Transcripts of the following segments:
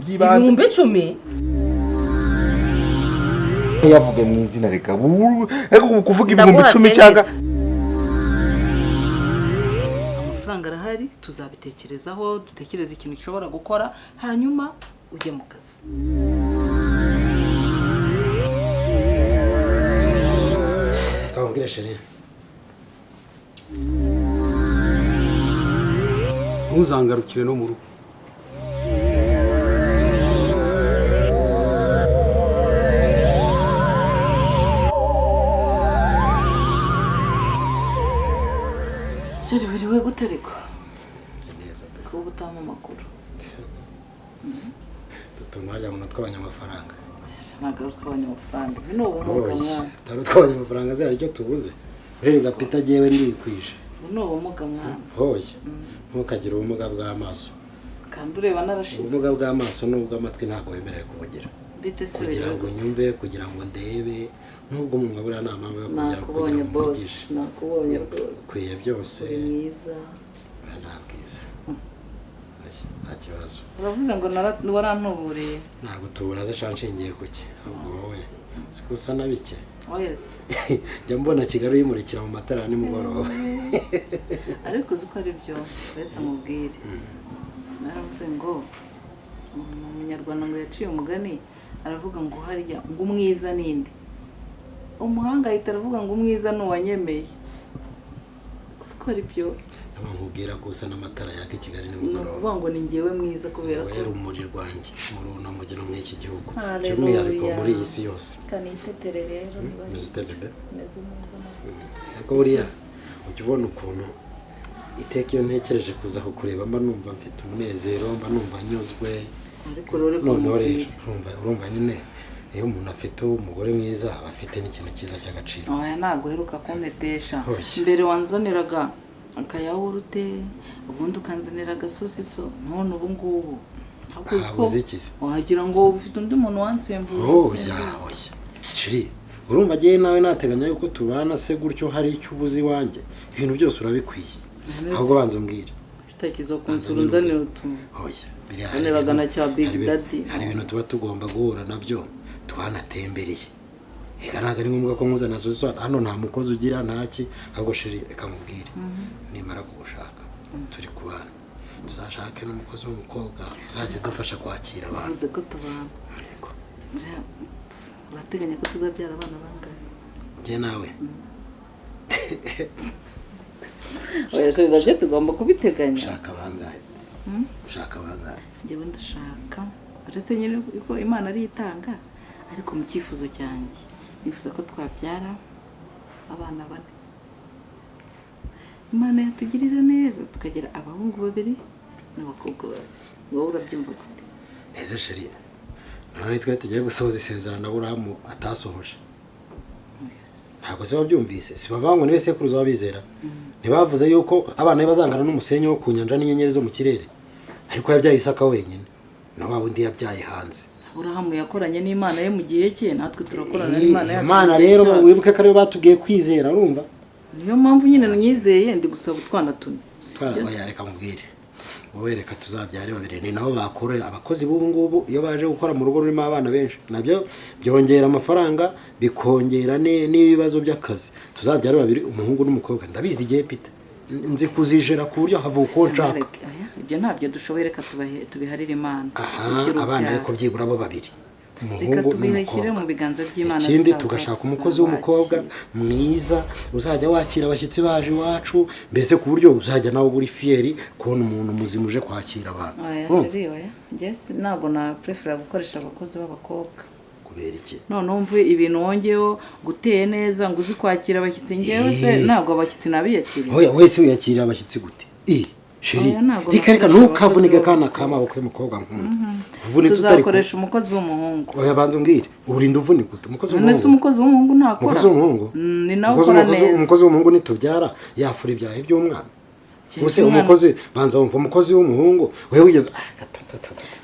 by'ibanze ibihumbi 10 yavuga mu izina reka kuvuga ibihumbi 10 cyangwa amafaranga arahari tuzabitekerezaho dutekereza ikintu gishobora gukora hanyuma ujye mu kazi kawumbira sheri ntuzangarukire no mu rugo Sheri biriwe gutereko ko gutama amakuru tutuma hajya mu tw'abanyamafaranga ntabwo tw'abanyamafaranga bino ubumuga mwana taro tw'abanyamafaranga zari icyo tubuze rero gapita jewe ndikwije bino ubumuga mwana hoye ntukagire ubumuga bw'amaso kandi ureba narashize ubumuga bw'amaso n'ubwo amatwi ntabwo wemerewe kubugira bite se kugira ngo nyumve kugira ngo ndebe nubwo umuntu abura nta mpamvu yo kugera nakubonye boss nakubonye rwose kwiye byose mwiza nta bwiza nta kibazo uravuze ngo warantuburiye ntabwo tuburaze canshingiye kuki ahubwo wowe sikusa na bike oyes jya mbona Kigali yimurikira mu matara nimugoroba ariko uzi ko ari byo uretse amubwire naravuze ngo umunyarwanda ngo yaciye umugani aravuga ngo harya ngo umwiza ninde umuhanga ahita aravuga ngo umwiza n'uwanyemeye siko ari byo nkubwira ko usa n'amatara yaka i Kigali ni nimugoroba ukuvuga ngo ni njyewe mwiza kubera ko wera umuri rwanjye muri uno mugero mw'iki gihugu by'umwihariko muri iyi si yose kanitetere rero meze bebe meze neza ariko buriya ujya ubona ukuntu iteka iyo ntekereje kuza kukureba mba numva mfite umunezero mba numva nyuzwe ariko rero urumva nyine iyo umuntu afite umugore mwiza aba afite n'ikintu cyiza cy'agaciro oya ntabwo uheruka kuntetesha mbere wanzaniraga akayawurute ubundi ukanzanira agasosiso none ubu ngubu wagira ngo ufite undi muntu wansembuye oya shiri urumva agiye nawe nateganya yuko tubana se gutyo hari icyo ubuze iwanjye ibintu byose urabikwiye ahubwo banza umbwire utakizo kunsura unzanira utuntu oya zaniraga na cya big daddy hari ibintu tuba tugomba guhura nabyo twanatembereye ega ntabwo ari ngombwa ko nkuzana sosiso hano nta mukozi ugira ntaki ahubwo shiri reka mubwire nimara kugushaka turi kubana tuzashake n'umukozi w'umukobwa uzajya udufasha kwakira abantu uvuze ko tubana yego urateganya ko tuzabyara abana bangahe njye nawe oya shiri nabyo tugomba kubiteganya ushaka bangahe ushaka bangahe njyewe ndashaka uretse nyine ko Imana ari itanga ariko mu cyifuzo cyanjye nifuza ko twabyara abana 4 Imana yatugirira neza tukagira abahungu 2 n'abakobwa 2 wowe urabyumva gute ese sheri nawe twe tugiye gusoza isezerano Aburahamu atasohoje ntabwo se wabyumvise si bavango niwe sekuruza wabizera ntibavuze yuko abana be bazangana n'umusenyi wo ku nyanja n'inyenyeri zo mu kirere ariko yabyaye Isaka wenyine na wa wundi yabyaye hanze Aburahamu yakoranye n'Imana ye mu gihe cye natwe turakorana n'Imana yacu Imana rero wibuke ko ariyo batubwiye kwizera urumva niyo mpamvu nyine nyizeye ndi gusaba utwana tune oya reka mubwire wowe reka tuzabyare 2 ni naho bakorera abakozi b'ubu ngubu iyo baje gukora mu rugo rurimo abana benshi nabyo byongera amafaranga bikongera n'ibibazo by'akazi tuzabyare 2 umuhungu n'umukobwa ndabizi igihe pita nzi kuzijera ku buryo havuka uko nshaka ibyo ntabyo dushoboye reka tubiharire Imana abana ariko byibura bo 2 umuhungu n'umukobwa mu biganza by'Imana ikindi tugashaka umukozi w'umukobwa mwiza uzajya wakira abashyitsi baje iwacu mbese ku buryo uzajya nawe buri fieri kubona umuntu muzima uje kwakira abantu ntabwo na prefera gukoresha abakozi b'abakobwa kubera iki none umve ibintu wongeyeho guteye neza ngo uzi kwakira abashyitsi ngewe se ntabwo abashyitsi nabiyakiriye oya wese uyakira abashyitsi gute shiri reka ntukavunike kana kamaboko y'umukobwa nkunda tuzakoresha umukozi w'umuhungu oya banza umbwire urinda uvunika ute umukozi w'umuhungu umukozi w'umuhungu ntakora umukozi w'umuhungu ni nawe ukora neza umukozi w'umuhungu nitubyara yafura ibyahe by'umwana ubuse umukozi banza wumva umukozi w'umuhungu wewe wigeze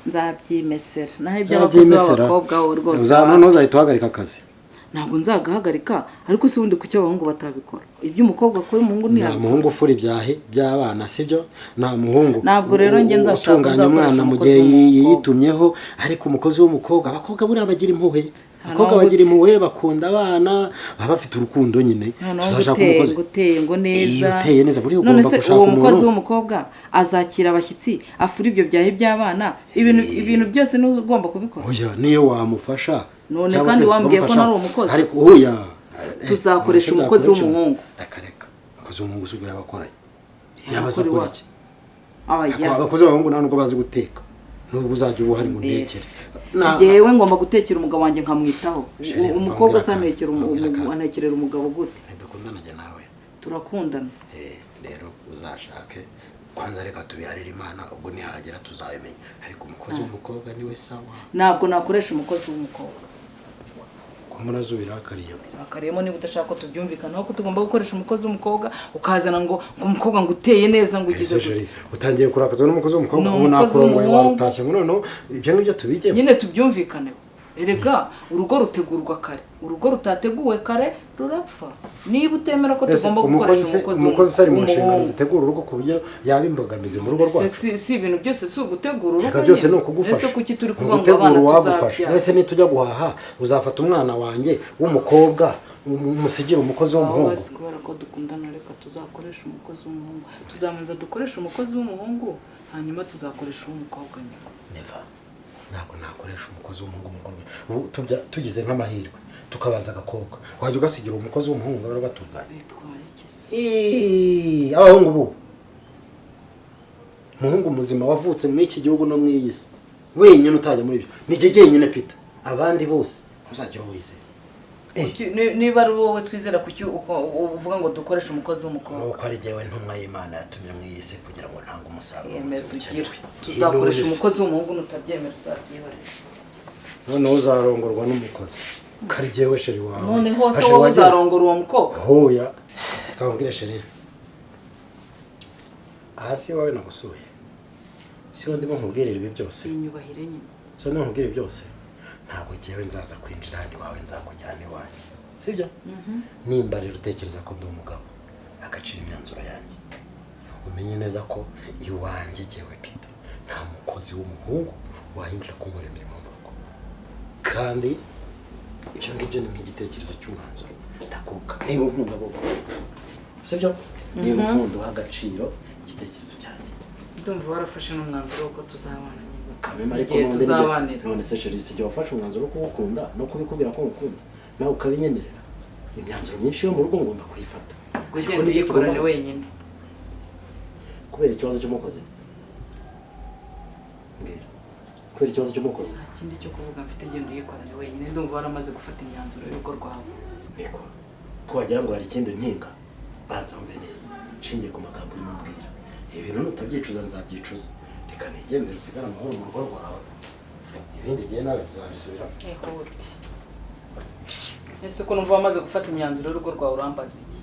nzabyimesera naho iby'abakozi b'abakobwa wo rwose uzahita uhagarika akazi ntabwo nzagahagarika ariko si ubundi kuki abahungu batabikora ibyo umukobwa akora umuhungu nta muhungu ufura ibyahi by'abana sibyo nta muhungu ntabwo rero njye nzashaka utunganya umwana mu gihe yitumyeho ariko umukozi w'umukobwa abakobwa buriya bagira impuhwe abakobwa bagira impuhwe bakunda abana baba bafite urukundo nyine uzashaka umukozi guteye ngo neza uteye neza buriya none ugomba se gushaka uwo umuntu mukozi w'umukobwa azakira abashyitsi afura ibyo byahi by'abana ibintu byose ni ugomba kubikora oya niyo wamufasha none kandi wambwiye ko nari umukozi ariko oya tuzakoresha umukozi w'umuhungu reka umukozi w'umuhungu si ubwo yabakoranye yabaza kuri iki abajya abakozi b'abahungu nta nubwo bazi guteka nubwo uzajya uba uhari ngo ntekere yewe ngomba gutekera umugabo wanjye nkamwitaho umukobwa anekerera umugabo gute ntidukundana njye nawe turakundana rero uzashake kwanza reka tubiharire imana ubwo nihagera tuzabimenya ariko umukozi w'umukobwa niwe sawa ntabwo nakoresha umukozi w'umukobwa ko murazo birakariye akariyemo niba udashaka ko tubyumvikanaho ko tugomba gukoresha umukozi w'umukobwa ukazana ngo umukobwa ngo uteye neza ngo ugize gute utangiye kurakazwa n'umukozi w'umukobwa ubu nakurongoye warutashye ngo noneho ibyo ngibyo tubigemo nyine tubyumvikaneho erega urugo rutegurwa kare urugo rutateguwe kare rurapfa niba utemera ko tugomba gukoresha umukozi ari mu nshingano zitegura urugo ku buryo yaba imbogamizi mu rugo rwacu si ibintu byose si ugutegura urugo byose ni ukugufasha ese kuki turi kuvuga ngo abana tuzabya ese nitujya guhaha uzafata umwana wanjye w'umukobwa umusigire umukozi w'umuhungu kubera ko dukundana reka tuzakoresha umukozi w'umuhungu tuzamanza dukoresha umukozi w'umuhungu hanyuma tuzakoresha uw'umukobwa nyuma ntabwo nakoresha umukozi w'umuhungu mu rwego ubu tugize nk'amahirwe tukabanza agakobwa wajya ugasigira umukozi w'umuhungu baba batunganye abahungu ubu umuhungu muzima wavutse muri iki gihugu no mu iyi si wenyine utajya muri ibyo ni jye jyenyine Peter abandi bose uzagira uwizeye niba ari wowe twizera kuki uvuga ngo dukoreshe umukozi w'umukobwa nuko ari jyewe ntumwa y'Imana yatumye mu iyi si kugira ngo ntange umusaruro tuzakoresha umukozi w'umuhungu nutabyemera uzabyihorera noneho uzarongorwa n'umukozi kari jyewe sheri wawe none hose wowe uzarongora uwo mukobwa hoya kambwire sheri hasi wawe nagusuye si wo ndimo nkubwirira ibi byose inyubahire nyine so ndimo nkubwira byose ntabwo jyewe nzaza kwinjira hano iwawe nzakujyana iwanjye sibyo nimba rero utekereza ko ndi umugabo agacira imyanzuro yanjye umenye neza ko iwanjye jyewe Peter nta mukozi w'umuhungu wahinjira kunkora imirimo mu rugo kandi ibyo ngibyo ni nk'igitekerezo cy'umwanzuro ndakuka niba unkunda koko sibyo niba unkunda uha agaciro igitekerezo cyanjye ndumva warafashe n'umwanzuro wo ko tuzabana kamema ariko none se sheri si jya wafashe umwanzuro wo kuwukunda no kubikubwira ko ngukunda nawe ukabinyemerera imyanzuro myinshi yo mu rugo ngomba kuyifata ugenda uyikorane wenyine kubera ikibazo cy'umukozi mbwira kubera ikibazo cy'umukozi nta kindi cyo kuvuga mfite genda uyikorane wenyine ndumva waramaze gufata imyanzuro y'urugo rwawe niko ko wagira ngo hari ikindi nkinga banza mbe neza nshingiye ku magambo urimo mbwira ibintu nutabyicuza nzabyicuza reka nigendere usigare amahoro mu rugo rwawe ibindi gihe nawe tuzabisubira ehute ese ko numva wamaze gufata imyanzuro y'urugo rwawe urambaza iki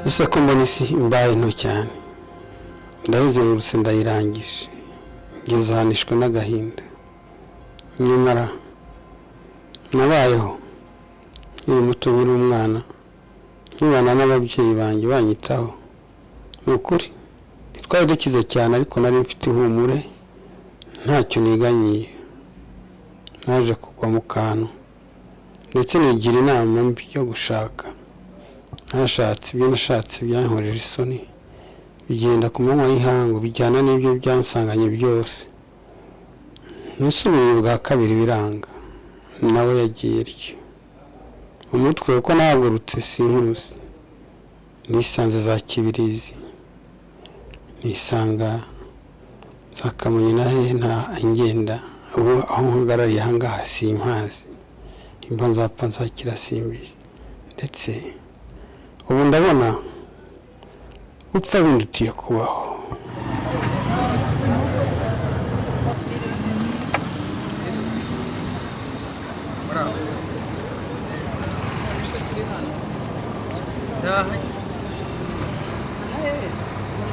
ese ko mbona isi imbaye nto cyane ndayizengurutse ndayirangije ngeze ahanishwe n'agahinda nyamara nabayeho nkiri muto nkiri umwana nkibana n'ababyeyi banjye banyitaho ni ukuri twari dukize cyane ariko nari mfite ihumure ntacyo niganyiye naje kugwa mu kantu ndetse nigira inama mbi yo gushaka nashatse ibyo nashatse byankoreje isoni bigenda ku manywa y'ihangu bijyana n'ibyo byansanganye byose nisubiye bwa kabiri biranga nawe yagiye ryo umutwe uko nahagurutse sinkuzi nisanze za Kibirizi nisanga za Kamonyi na hehe nta ngenda ubu aho nhagarariye ahangaha simpazi imba nzapfa nzakira simbizi ndetse ubu ndabona gupfa bindutiye kubaho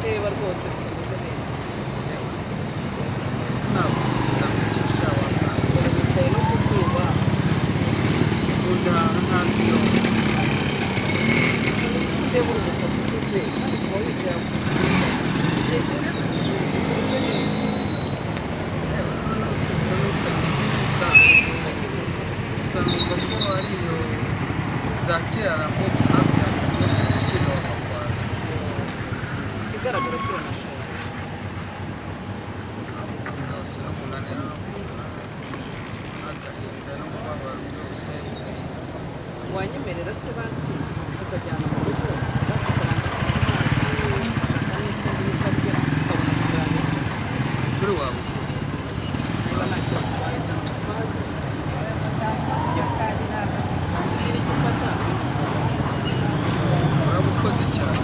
reba rwose tumeze neza sinagusubiza mu cyisha wa wicaye no ku zuba ndaha ntazi yo ndeba urubuto tuze kandi kuba wicaye aho usanga ko ariyo za kera ko hafi ya kino bakwazi ikigaragara cyo nashoboye ndose no kunanira agahinda n'umubabaro byose wanyemerera se basi tukajyana mu rugo basi ukarangura amazi ushaka n'ikindi ukarya ukabona kuganira kuri wabo rwose niba nta kibazo wahita amazi yakari ntabwo iri gufata urabukoze cyane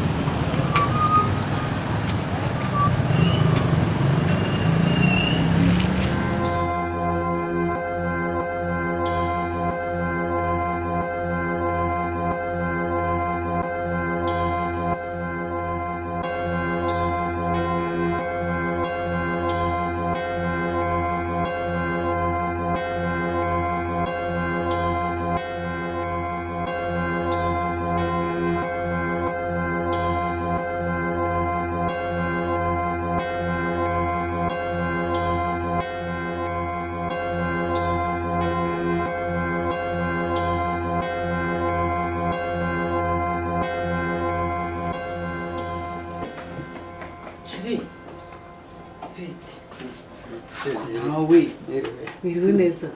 Shiri Pete nawe wiriwe neza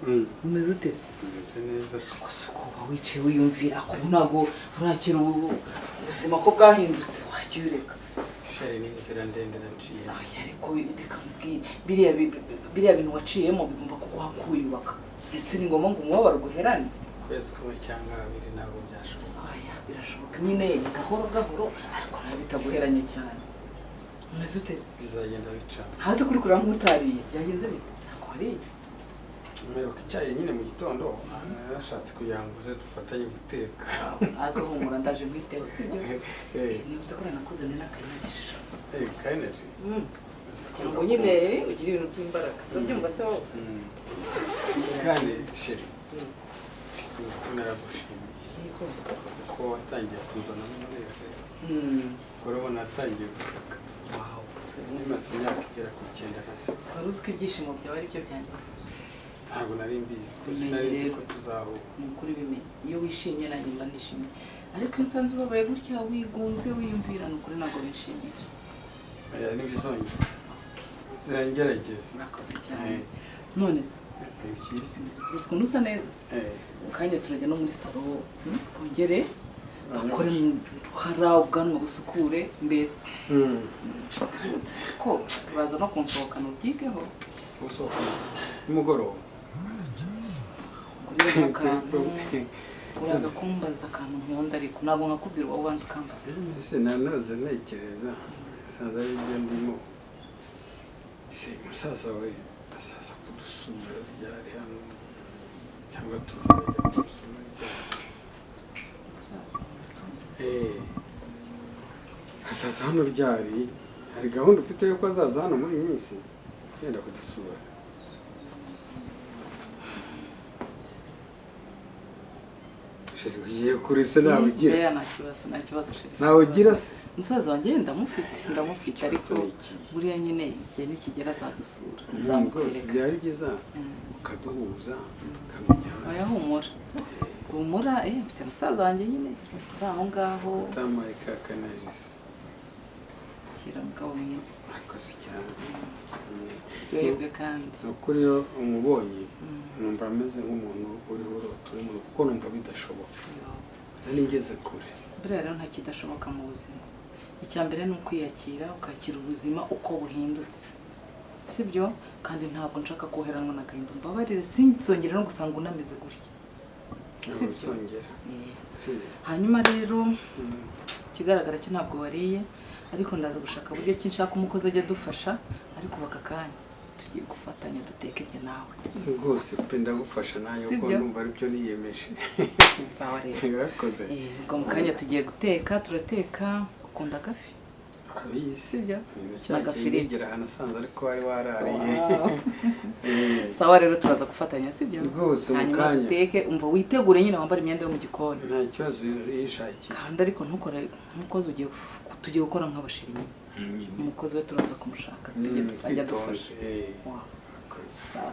umeze ute umeze neza gusa kuba wicaye wiyumvira ko ntabwo urakira ubuzima ko bwahindutse wajya ureka shari ni inzira ndende naciye ariko reka mbwira biriya bintu waciyemo bigomba kuguha kwiyubaka ese ni ngombwa ngo umubabaro guherane kwezi kumwe cyangwa abiri ntabwo byashoboka birashoboka nyine ni gahoro gahoro ariko nawe bitaguheranye cyane umeze uteze bizagenda bica hasi kuri kurira nk'utariye byagenze bite ntabwo wariye mperuka icyayi nyine mu gitondo narashatse kugira ngo uze dufatanye guteka ariko humura ndaje mwiteho sibyo nibutse ko nakuzanye n'akanyagishije kayineji kugira ngo nyine ugire ibintu by'imbaraga si ubyumva se wowe kandi sheri naragushimiye kuko watangiye kuzana n'umunezero urabona watangiye guseka nimaze imyaka igera ku 9 ntaseka wari uzi ko ibyishimo byawe ari byo byangize ntabwo nari mbizi sinari nzi ko tuzahura ni ukuri bimenye iyo wishimye nanjye mba nishimye ariko iyo nsanze ubabaye gutya wigunze wiyumvira ni ukuri ntabwo bishimisha ntibizongera zirangerageza nakoze cyane none se byiza uzi ukuntu usa neza kanya turajya no muri salo ongere bakore hara ubwanwa busukure mbese ko baza no kunsohokana ubyigeho gusohokana nimugoroba ureba akantu uraza kumbaza akantu nkunda ariko ntabwo nkakubwira wowe ubanza ukambaza ese nanoze ntekereza saza ari byo ndimo ese musaza we asaza kudusura ryari hano cyangwa tuzajya kudusura ryari azaza hano ryari hari gahunda ufite yuko azaza hano muri iyi minsi yenda kudusura sheri ugiye kuri se nawe ugira nta kibazo sheri nawe ugira se musaza wanjye ndamufite ariko buriya nyine igihe nikigera azadusura rwose byari byiza ukaduhuza ukamenyana oya humura mfite musaza wanjye nyine uri aho ngaho utamaye ka kanarisi kira mugabo mwiza akoze cyane ryoherwe kandi ukuri iyo umubonye numva ameze nk'umuntu uriho urota uri mu kuko numva bidashoboka nari ngeze kure buriya rero nta kidashoboka mu buzima icya mbere ni ukwiyakira ukakira ubuzima uko buhindutse sibyo kandi ntabwo nshaka koheranwa n'agahinda mbabarire sinzongere no gusanga unameze gutya sibyo hanyuma rero kigaragara cyo ntabwo wariye ariko ndaza gushaka buryo ki nshaka umukozi ajya adufasha ariko baka kanya tugiye gufatanya dutekeke nawe rwose pe ndagufasha nayo kuko numva aribyo niyemeje sawa rero urakoze ubwo mu kanya tugiye guteka turateka ukunda agafi abizi sibyo n'agafirigera hano asanze ariko wari warariye sawa rero turaza gufatanya sibyo rwose mu hanyuma kanya duteke umva witegure nyine wambara imyenda yo mu gikoni nta kibazo yishakiye kandi ariko ntukore nk'umukozi tugiye gukora nk'abashiri umukozi we turaza kumushaka ajya dufasha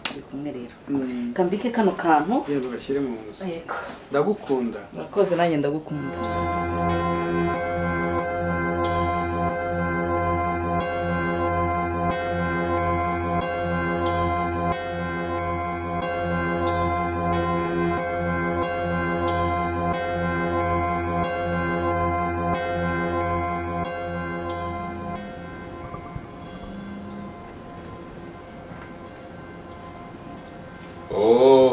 turi kumwe rero kambike kano kantu yego bashyire mu nzu ndagukunda urakoze nanjye ndagukunda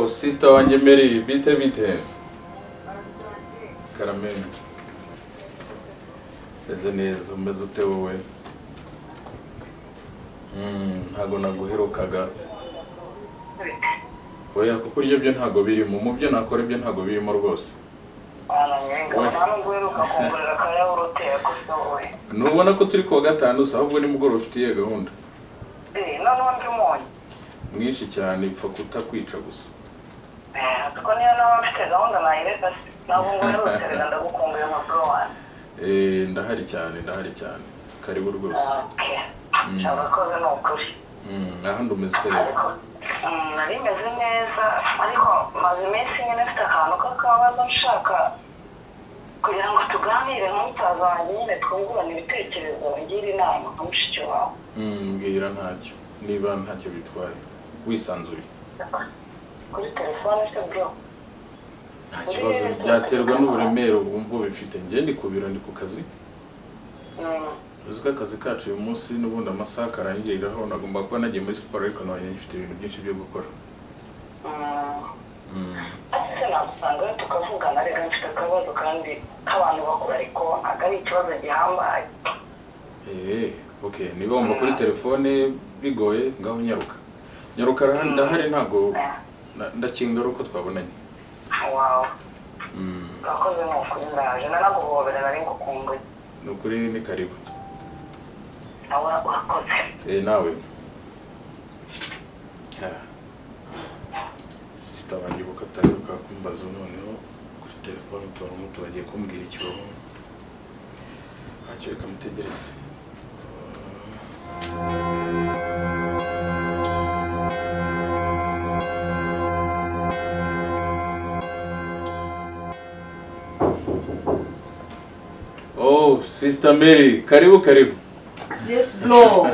Sister wanjye Mary bite Karameni eze neza umeze ute wowe ntago naguherukaga oya kuko iryo byo ntago birimo mu byo nakora ibyo ntago birimo rwose nubona ko turi kuwa gatanu gusa ahubwo ni mugoroba ufitiye gahunda mwinshi cyane ipfa kutakwica gusa kuko niyo nawe mfite gahunda nayireka ntabwo nguherutse ndagukumbuye nka bro wanjye ndahari cyane karibu rwose abakozi ni ukuri ahandi umeze ute rero nari meze neza ariko maze iminsi nyine mfite akantu k'akabazo nshaka kugira ngo tuganire nk'umusaza wanjye nyine twungurane ibitekerezo ngire inama nka mushiki wawe mbwira ntacyo niba ntacyo bitwaye wisanzuye kuri telefone se bro nta kibazo byaterwa n'uburemere wumva ubifite njye ndi ku biro ndi ku kazi uzi ko akazi kacu uyu munsi n'ubundi amasaha karangiriraho nagomba kuba nagiye muri siporo ariko nabonye ngifite ibintu byinshi byo gukora ati se nagusanga tukavugana reka mfite akabazo kandi k'abantu bakuru ariko ntabwo ari ikibazo gihambaye okay niba wumva kuri telefone bigoye ngaho nyaruka ndahari ntago ndakinga uko twabonanye wow urakoze ni ukuri ndaje nanaguhobera nari ngukumbuye ni ukuri ni karibu nawe urakoze nawe sister wanjye uko ataheruka kumbaza noneho kuri telefone utuntu muto bagiye kumbwira ikibazo ntacyo reka mutegereze Sister Mary, karibu. Yes, bro.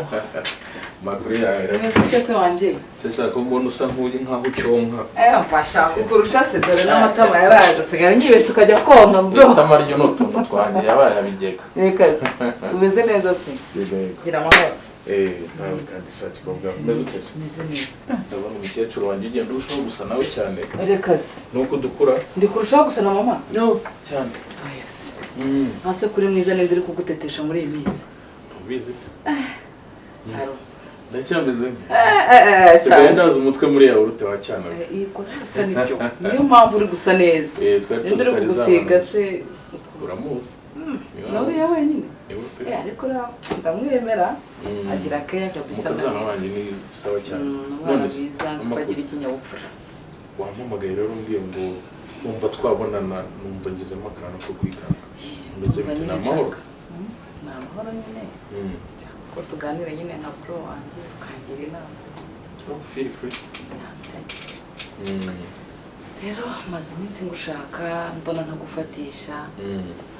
Makuru yawe. Nese wanje. Sasa ko mbona usa nkaho ucyonka. Mfasha kukurusha se dore n'amatama yaraje sigara ngiye tukajya konka bro. Amatama ryo n'utuntu twanye yabaye abigeka. Reka. Umeze neza se. Gira amahoro. Nawe kandi shati kobwa. Meze neza. Ndabona umukecuru wanjye ugenda urushaho gusa nawe cyane. Reka se. Nuko dukura. Ndi kurushaho gusa na mama? No, cyane. Hase kuri mwiza ninde uri kugutetesha muri iyi minsi? Ubizi se. Cyaro. Ndacyameze nke. Sigaye ndaza umutwe muri ya urute wa cyane. Yego nibyo. Niyo mpamvu uri gusa neza. Twari turi kugusiga se uramuzi. Nawe yawe nyine. ariko ndamwemera agira keya kabisa umukazana wanjye ni sawa cyane umwana mwiza nzikagira ikinyabupfura wampamagaye rero umbwiye ngo numva twabonana numva ngizemo akantu ko kwikanga mbese bifite n'amahoro ni amahoro nyine ko tuganira nyine nka bro wanjye ukangira inama feel free rero maze iminsi ngushaka mbona ntagufatisha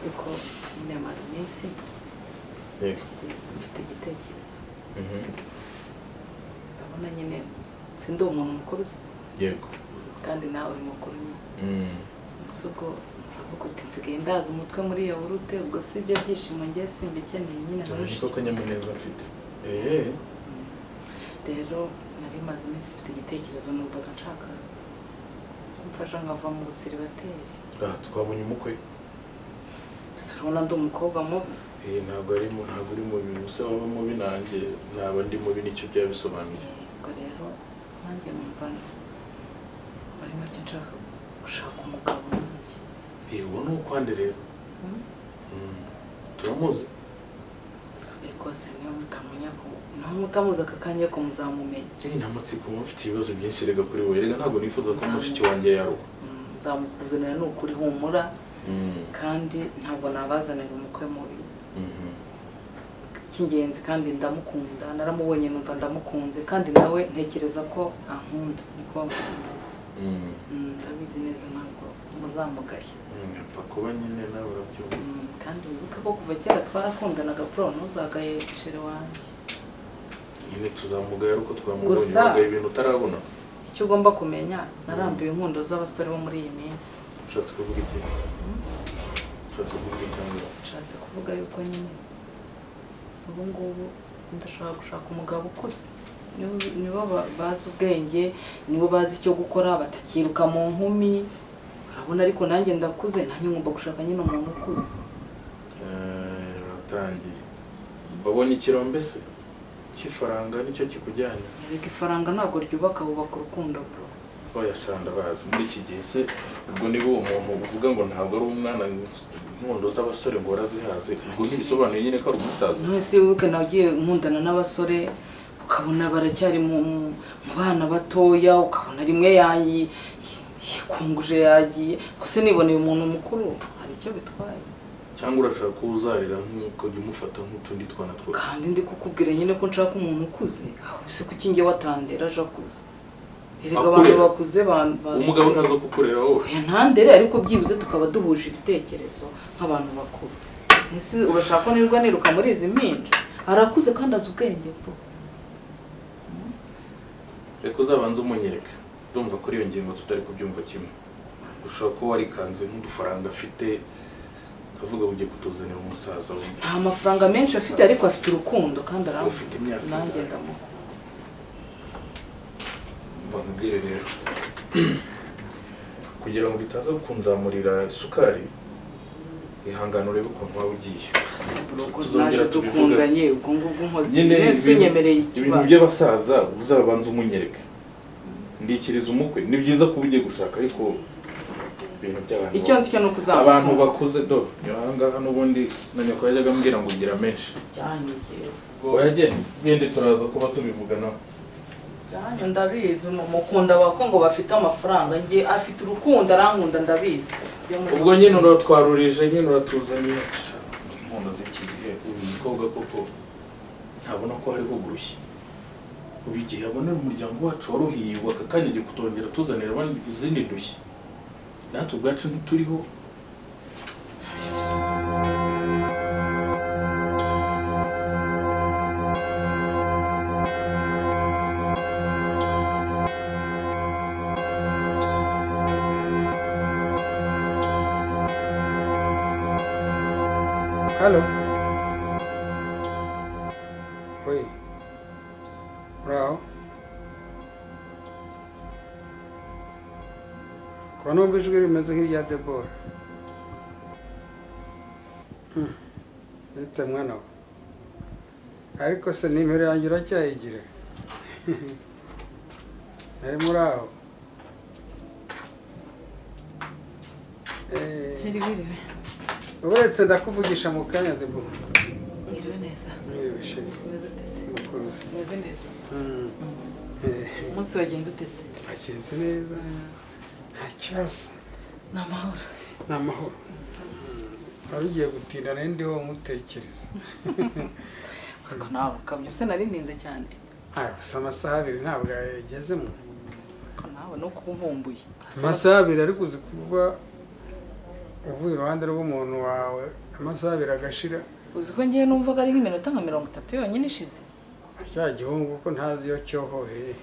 ariko nyine maze iminsi mfite igitekerezo ndabona nyine sindi umuntu mukuru yego kandi nawe uri mukuru nyine gusa ubwo uravuga uti nsigaye ndaza umutwe muri yawurute ubwo si ibyo byishimo ngiye simbikeneye nyine niko kanyamuneza mfite rero nari maze iminsi mfite igitekerezo numvaga nshaka kumfasha nkava mu busiribateri twabonye umukwe urabona ndi umukobwa mubi ntabwo uri mubi gusa waba mubi nanjye naba ndi mubi nicyo byaba bisobanuye ubwo rero nanjye numva muri make nshaka gushaka umugabo nanjye uwo ni ukwande rero turamuzi kabiri kose niyo mutamenya ko naho mutamuzi aka kanya ko muzamumenya nta matsiko mufite ibibazo byinshi rega kuri we rega ntabwo nifuza ko mushiki wanjye yaruha nzamukuzanira ni ukuri humura kandi ntabwo nabazanira umukwe mubi cy'ingenzi kandi ndamukunda naramubonye numva ndamukunze kandi nawe ntekereza ko ankunda niko mbizi ndabizi neza ntabwo muzamugaye apfa kuba nyine nawe urabyumva kandi wibuke ko kuva kera twarakundanaga pro ntuzagaye shere wanjye nyine tuzamugaye ariko twamubonye wagaye ibintu utarabona icyo ugomba kumenya narambiwe inkundo z'abasore bo muri iyi minsi ushatse kuvuga iki nshatse kuvuga yuko nyine ubu ngubu ndashaka gushaka umugabo ukuze nibo bazi ubwenge nibo bazi icyo gukora batakiruka mu nkumi urabona ariko nanjye ndakuze nanjye ngomba gushaka nyine umuntu ukuze uratangiye wabonye ikirombe se cy'ifaranga nicyo kikujyanye reka ifaranga ntabwo ryubaka hubaka urukundo bro oya shanda bazi muri iki gihe se ubwo niba uwo muntu uvuga ngo ntabwo ari umwana inkondo z'abasore ngo warazihaze ubwo ntibisobanuye nyine ko ari umusaza ntese wibuke nagiye nkundana n'abasore ukabona baracyari mu bana batoya ukabona rimwe yikunguje yagiye gusa niboneye umuntu mukuru hari icyo bitwaye cyangwa urashaka ko uzarira nk'ukajya umufata nk'utundi twana twose kandi ndi kukubwira nyine ko nshaka umuntu ukuze ese kuki njye watandera aje akuze erega abantu bakuze umugabo ntazo kukurera wowe ntandere ariko byibuze tukaba duhuje ibitekerezo nk'abantu bakuru ese urashaka ko nirwa niruka muri izi mpinja arakuze kandi azi ubwenge bwo reka uzabanze umunyereka ndumva kuri iyo ngingo tutari kubyumva kimwe ushobora kuba warikanze nk'udufaranga afite avuga ugiye kutuzanira umusaza we nta mafaranga menshi afite ariko afite urukundo kandi ufite imyaka nanjye ndamukunda mbabwire rero kugira ngo bitaza kunzamurira isukari ihangana urebe ukuntu waba ugiye tuzongera dukundanye ubwo ngubwo nkoze wese unyemereye ikibazo ibintu by'abasaza uzabanza umunyereke ndikiriza umukwe ni byiza kuba ugiye gushaka ariko ibintu by'abantu icyo nzi cyo no kuzamuka abantu bakuze do yohanga n'ubundi na nyoko yajyaga ambwira ngo ngira menshi cyane gende turaza kuba tubivuganaho cyane ndabizi mukunda bakongo bafite amafaranga ngiye afite urukundo arankunda ndabizi ubwo nyine uratwarurije nyine uratuzanye inkondo z'iki gihe uyu mukobwa koko ntabona ko hariho gurushya ubu igihe abonera umuryango wacu waruhiye aka kanya agiye kutongera tuzanira abandi izindi ndushyi natwe ubwacu ntituriho Halo. Oui. Bravo. Ko numva ijwi rimeze nk'irya Debora. Ete mwana we. Ariko se nimero yanjye uracyayigire? Muraho. Jiri biriwe. Uretse ndakuvugisha mu kanya Debora. neza mwiriwe sheri umeze ute se makuru se umeze neza umunsi wagenze ute se wagenze neza nta kibazo ni amahoro ni amahoro wari ugiye gutinda nari ndiho umutekereza ariko nawe ukabyo se nari ntinze cyane gusa amasaha abiri ntabwo yagezemo ariko nawe ni ukuba nkumbuye amasaha abiri ariko uzi kuba uvuye iruhande rw'umuntu wawe amasaha abiri agashira uzi ko ngiye numvaga ari nk'iminota nka 30 yonyine ishize cya gihungu ko ntazi iyo cyohoheye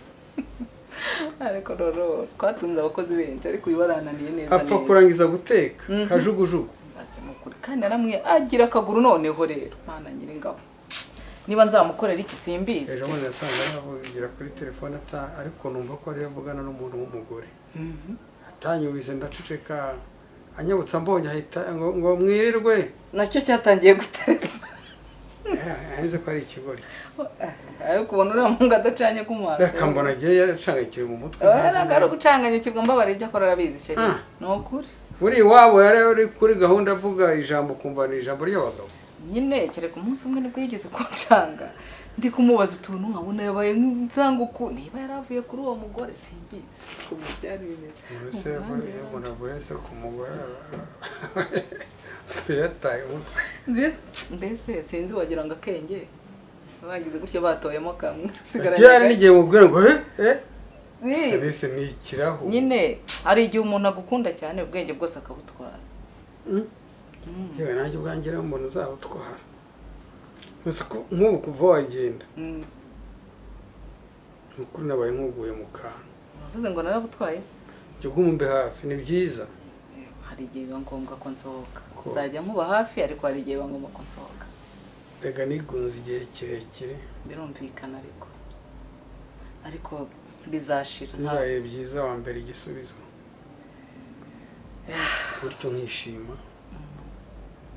ariko rero twatunze abakozi benshi ariko uyu warananiye neza apfa kurangiza guteka kajugujugu basi mukuri kandi aramwe agira akaguru noneho rero mana nyiringabo niba nzamukorera iki simbizi ejo bundi nasanga yavugira kuri telefone ariko numva ko ariyo avugana n'umuntu w'umugore atanyubise ndaceceka anyabutsa mbonye ahita ngo mwirirwe nacyo cyatangiye gutereka aheze ko ari ikigori ariko ubona uriya mungu adacanye ku maso reka mbona agiye yacangakiwe mu mutwe ntabwo ari ugucanganyukirwa mbabara ibyo akora arabizi sheri ni ukuri buri iwabo yari uri kuri gahunda avuga ijambo kumva ni ijambo ry'abagabo nyine kereka umunsi umwe nibwo yigeze kuncanga ndi kumubaza utuntu nkabona yabaye nk'inzanguku niba yaravuye kuri uwo mugore simbizi ukuntu byari bimeze mbese umuntu avuye se ku mugore yataye umutwe mbese sinzi wagira ngo akenge bagize gutyo batoyemo kamwe cyari n'igihe mubwira ngo mbese ni ikirahu nyine hari igihe umuntu agukunda cyane ubwenge bwose akabutwara yewe nanjye ubwanjye rero umuntu uzabutwara nk'ubu kuva wagenda nukuri nabaye nk'uguye mu kantu uravuze ngo narabutwaye se jya ugumbe hafi ni byiza hari igihe biba ngombwa ko nsohoka nzajya nkuba hafi ariko hari igihe biba ngombwa ko nsohoka rega nigunze igihe kirekire birumvikana ariko bizashira bibaye byiza wa mbere igisubizo gutyo nkishima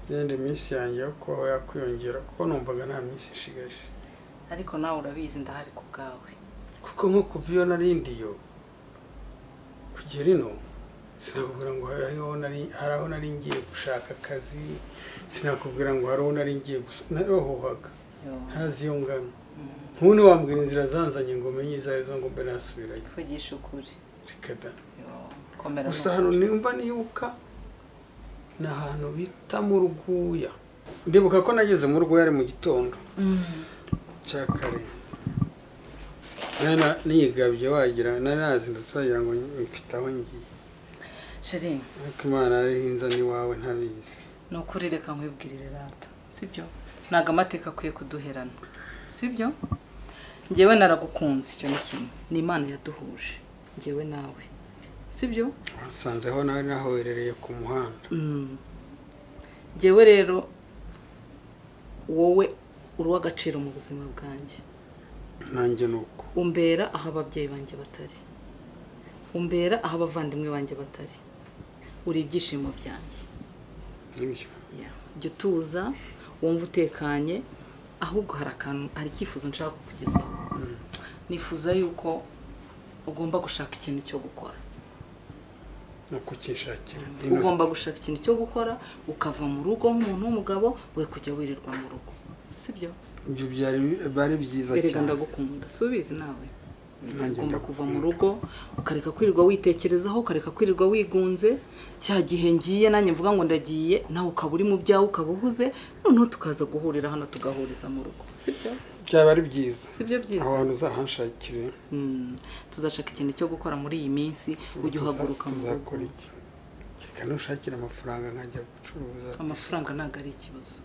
yenda iminsi yanjye yo kubaho yakwiyongera kuko numvaga nta minsi ishigaje ariko nawe urabizi ndahari ku bwawe kuko nko kuva iyo narindiyo kugera ino sinakubwira ngo hari aho nari ngiye gushaka akazi sinakubwira ngo hari aho nari ngiye narohohaga ntazi iyo ngano ntundi wambwira inzira zanzanye ngo menye izo arizo ngo mbe nasubirayo vugisha ukuri reka da gusa hano nimba nibuka ni ahantu bita mu Rwuya ndibuka ko nageze mu Rwuya ari mu gitondo cya kare niyigabye wagira nazindutse wagira ngo mfite aho ngiye sheri ariko imana yarihinza n'iwawe ntabizi ni ukuri reka nkwibwirire rata sibyo ntabwo amateka akwiye kuduherana sibyo njyewe naragukunze icyo ni kimwe ni imana yaduhuje njyewe nawe sibyo wasanzeho nawe nahoherereye ku muhanda njyewe rero wowe uri uw'agaciro mu buzima bwanjye nanjye ni uko umbera aho ababyeyi banjye batari umbera aho abavandimwe banjye batari uri ibyishimo byanjye nibyo jya utuza wumva utekanye ahubwo hari icyifuzo nshaka kukugezaho nifuza yuko ugomba gushaka ikintu cyo gukora ugomba gushaka ikintu cyo gukora ukava mu rugo nk'umuntu w'umugabo we kujya wirirwa mu rugo sibyo ibyo bari byiza cyane erega ndagukunda si ubizi nawe ugomba kuva mu rugo ukareka kwirirwa witekerezaho ukareka kwirirwa wigunze cya gihe ngiye nanjye mvuga ngo ndagiye nawe ukaba uri mu byawe ukaba uhuze noneho tukaza guhurira hano tugahuriza mu rugo sibyo byaba ari byiza sibyo byiza aho hantu uzahanshakire tuzashaka ikintu cyo gukora muri iyi minsi ujya uhaguruka mu rugo tuzakora iki reka nushakira amafaranga nkajya gucuruza amafaranga ntabwo ari ikibazo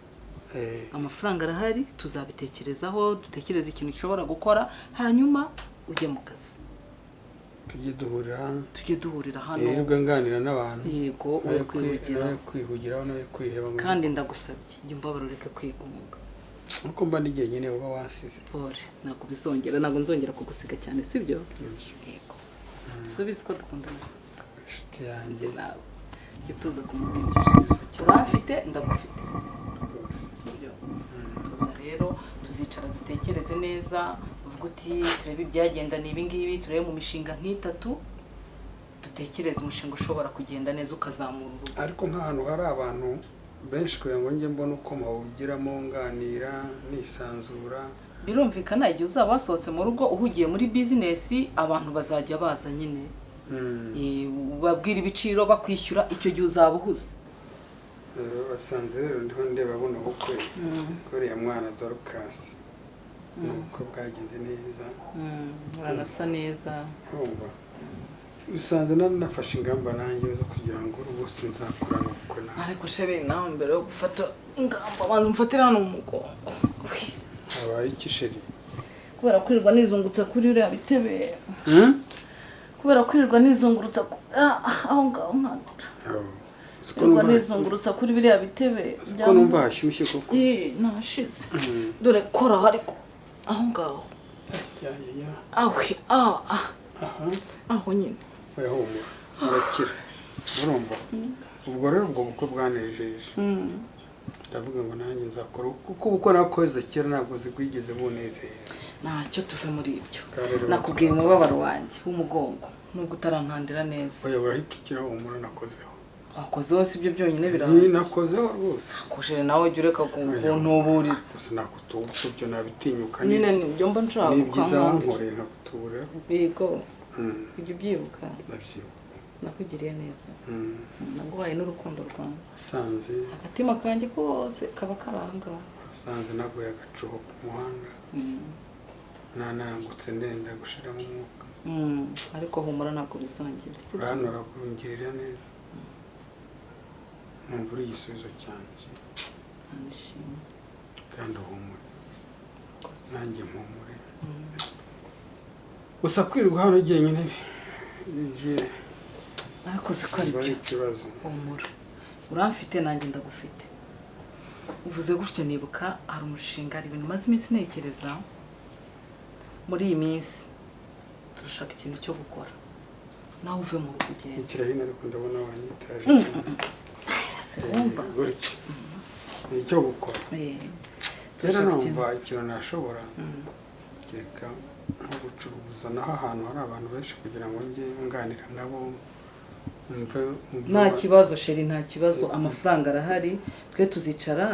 amafaranga arahari tuzabitekerezaho dutekereze ikintu gishobora gukora hanyuma ujye mu kazi tujye duhurira hano rero nganira n'abantu yego we kwihugiraho nawe kwiheba kandi ndagusabye jya umbabara ureke kwigunga uko mba n'igihe nyine uba wasize pole ntabwo nzongera kugusiga cyane sibyo yego subize ko dukundana inshuti yanjye nawe jya utuza ku mutima urafite ndagufite sibyo tuza rero tuzicara dutekereze neza uvuga uti turebe ibyagenda ni ibingibi turebe mu mishinga nk'itatu dutekereze umushinga ushobora kugenda neza ukazamura urugo ariko nk'ahantu hari abantu benshi kugira ngo njye mbone uko mawugiramo nganira nisanzura. birumvikana igihe uzaba wasohotse mu rugo uhugiye muri bizinesi abantu bazajya baza nyine babwira ibiciro bakwishyura icyo gihe uzaba uhuze. Wasanze rero ndiho ndeba buno bukwe kuriya mwana Dorcas nuko bwagenze neza uranasa neza urumva usanze nafashe ingamba nanjye zo kugira ngo rwose nzakurana ubukwe nawe. ariko sheri nawe mbere yo gufata ingamba banza umfatira hano mu mugongo. Habaye iki sheri? kubera kwirirwa nizungutsa kuri uriya bitebe kubera kwirirwa nizungurutsa aho ngaho nkandura kwirirwa nizungurutsa kuri biriya bitebe ko numva hashyushye koko. nashize dore kora ariko aho ngaho aho nyine humura urakira urumva. ubwo rero ubwo bukwe bwanejeje ndavuga ngo nanjye nzakora kuko ubukwe nakoze kera ntabwo zigwigeze bunezera. ntacyo tuve muri ibyo nakubwiye umubabaro wanjye w'umugongo nubwo utarankandira neza. oya urahita humura nakozeho. wakozeho si ibyo byonyine birahari. nakozeho rwose. akujere nawe jya ureka kuntuburira. gusa nakutuba ibyo nabitinyuka nyine nibyo mba nshaka ni byiza wankoreye nakutuburira. yego ujya ubyibuka. ndabyibuka nakugiriye neza naguhaye n'urukundo rwanjye. sanze agatima kanjye kose kaba karanga. sanze naguye agacuho ku muhanda nanangutse ndenda gushiramo umwuka. ariko humura ntabwo bisangira sibyo. hano uragurungirira neza numva uri igisubizo cyanjye kandi uhumure nanjye mpumure. gusa kwirirwa hano jyenyine binjiye ariko siko ari byo ikibazo. humura uramfite nanjye ndagufite. uvuze gutyo nibuka hari umushinga hari ibintu maze iminsi ntekereza muri iyi minsi turashaka ikintu cyo gukora nawe uve mu rugo ugenda. ikira hino ariko ndabona wanyitaje wumva gutya ni icyo gukora. rero numva ikintu nashobora kereka nko gucuruza naho ahantu hari abantu benshi kugira ngo njye nganira nabo. nta kibazo sheri nta kibazo amafaranga arahari twe tuzicara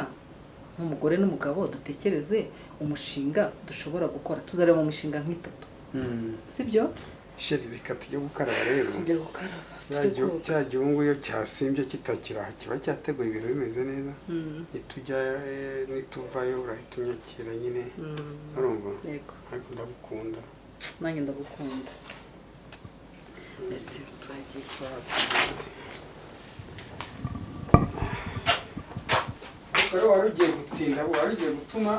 nk'umugore n'umugabo dutekereze umushinga dushobora gukora tuzareba mu mishinga nk'itatu sibyo sheri reka tujye gukaraba rero. tujye gukaraba cya gihungu iyo cyasimbye kitakiraha kiba cyateguye ibintu bimeze neza. nitujya nituvayo urahita unyakira nyine urumva. yego ariko ndagukunda nanjye ndagukunda. merci turagiye. rero wari ugiye gutinda wari ugiye gutuma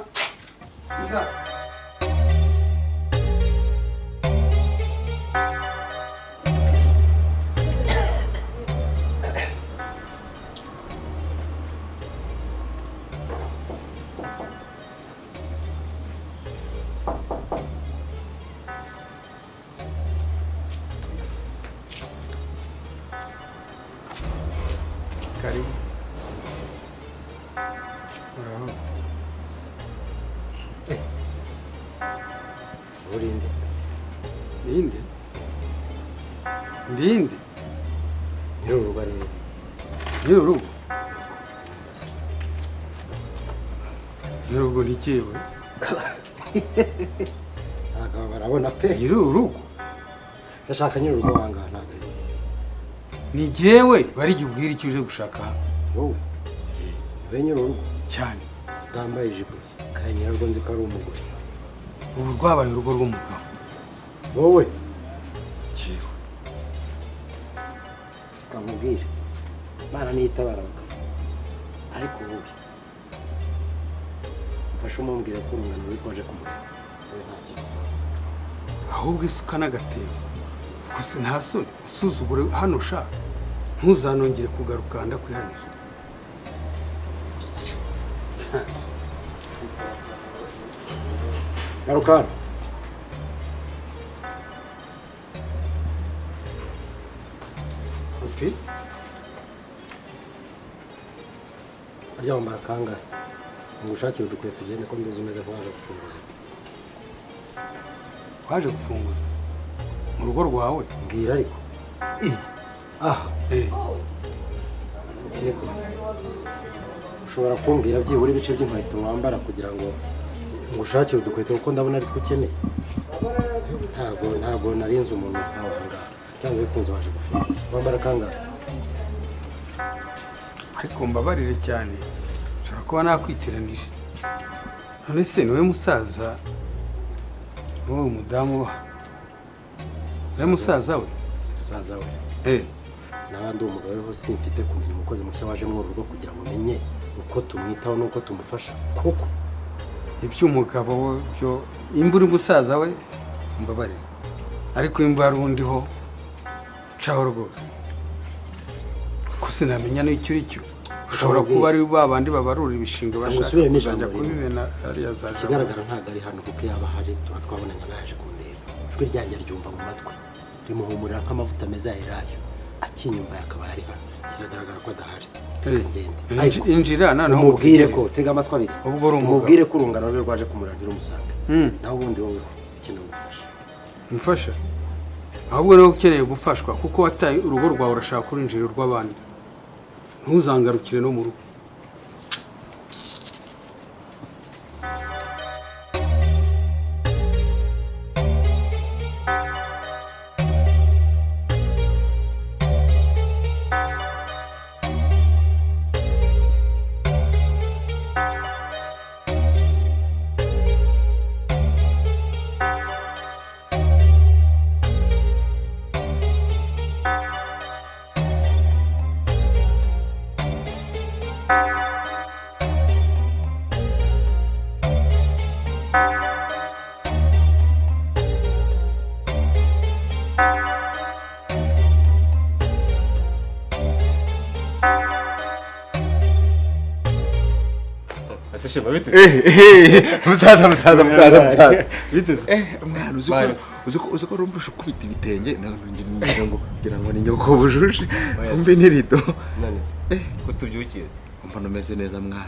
karibu. urinde Ninde? Ndinde? nyir'urugo rero. Nyir'urugo? Nyir'urugo ni cyewe? ntabwo barabona pe. Nyir'urugo? ndashaka nyir'urugo wangaha ntabwo ari ni jyewe bari igihe ubwira icyo uje gushaka. wowe ube nyir'urugo cyane utambaye ijipo gusa kandi nyir'urugo nzi ko ari umugore. ubu rwabaye urugo rw'umugabo. wowe jyewe kamubwire Imana niyitabara abagabo ariko wowe mfashe umumbwire ko urungano rwikoje kumureba wowe nta kintu. ahubwo isuka n'agatebo gusa nta soni usuzugure hano ushaka ntuzanongere kugaruka ndakwihanira. garukana uti arya wambara kangahe ngo ushakire udukwiye tugende ko mbizi umeze nk'uwaje gufunguza. waje gufunguza mu rugo rwawe? mbwira ariko aha niko ushobora kumbwira byibura ibice by'inkweto wambara kugira ngo ngushakire udukweto kuko ndabona ari two ukeneye. Ntabwo narinze umuntu nkawe aha ngaha. Byanze bikunze waje gufunga gusa. Wambara kangahe? ariko mbabarire cyane nshobora kuba nakwitiranije. none se niwe musaza wowe umudamu wa ze musaza we? Musaza we n'abandi umugabo we hose mfite kumenya umukozi mushya waje mu rugo kugira ngo menye uko tumwitaho n'uko tumufasha koko. iby'umugabo we byo imba uri musaza we mbabarire, ariko imba hari undi ho caho rwose ko sinamenya n'icyo uri cyo. ushobora kuba ari babandi babarura ibishinga bashaka kuzajya kubibena ariya za ikigaragara ntabwo ari hano kuko yaba hari tuba twabonanye abaje kundeba. Ijwi ryanjye ryumva mu matwi rimuhumurira nk'amavuta meza ya elayo. Akinyumva yakaba ari hano, kiragaragara ko adahari. injira noneho umubwire ko tega amatwi abiri, ubwo uri umubwire ko urungano rwe rwaje kumurangira umusanga. Naho ubundi wowe ukeneye gufasha mfasha, ahubwo rero ukeneye gufashwa kuko wataye urugo rwawe urashaka kurinjira urw'abandi. ntuzangarukire no mu rugo. musaza biteze mwana uzi ko rumbusha kubita ibitenge ngira ngo ni nyoko bujuje umbe n'irido ko tubyukiye mbona umeze neza mwana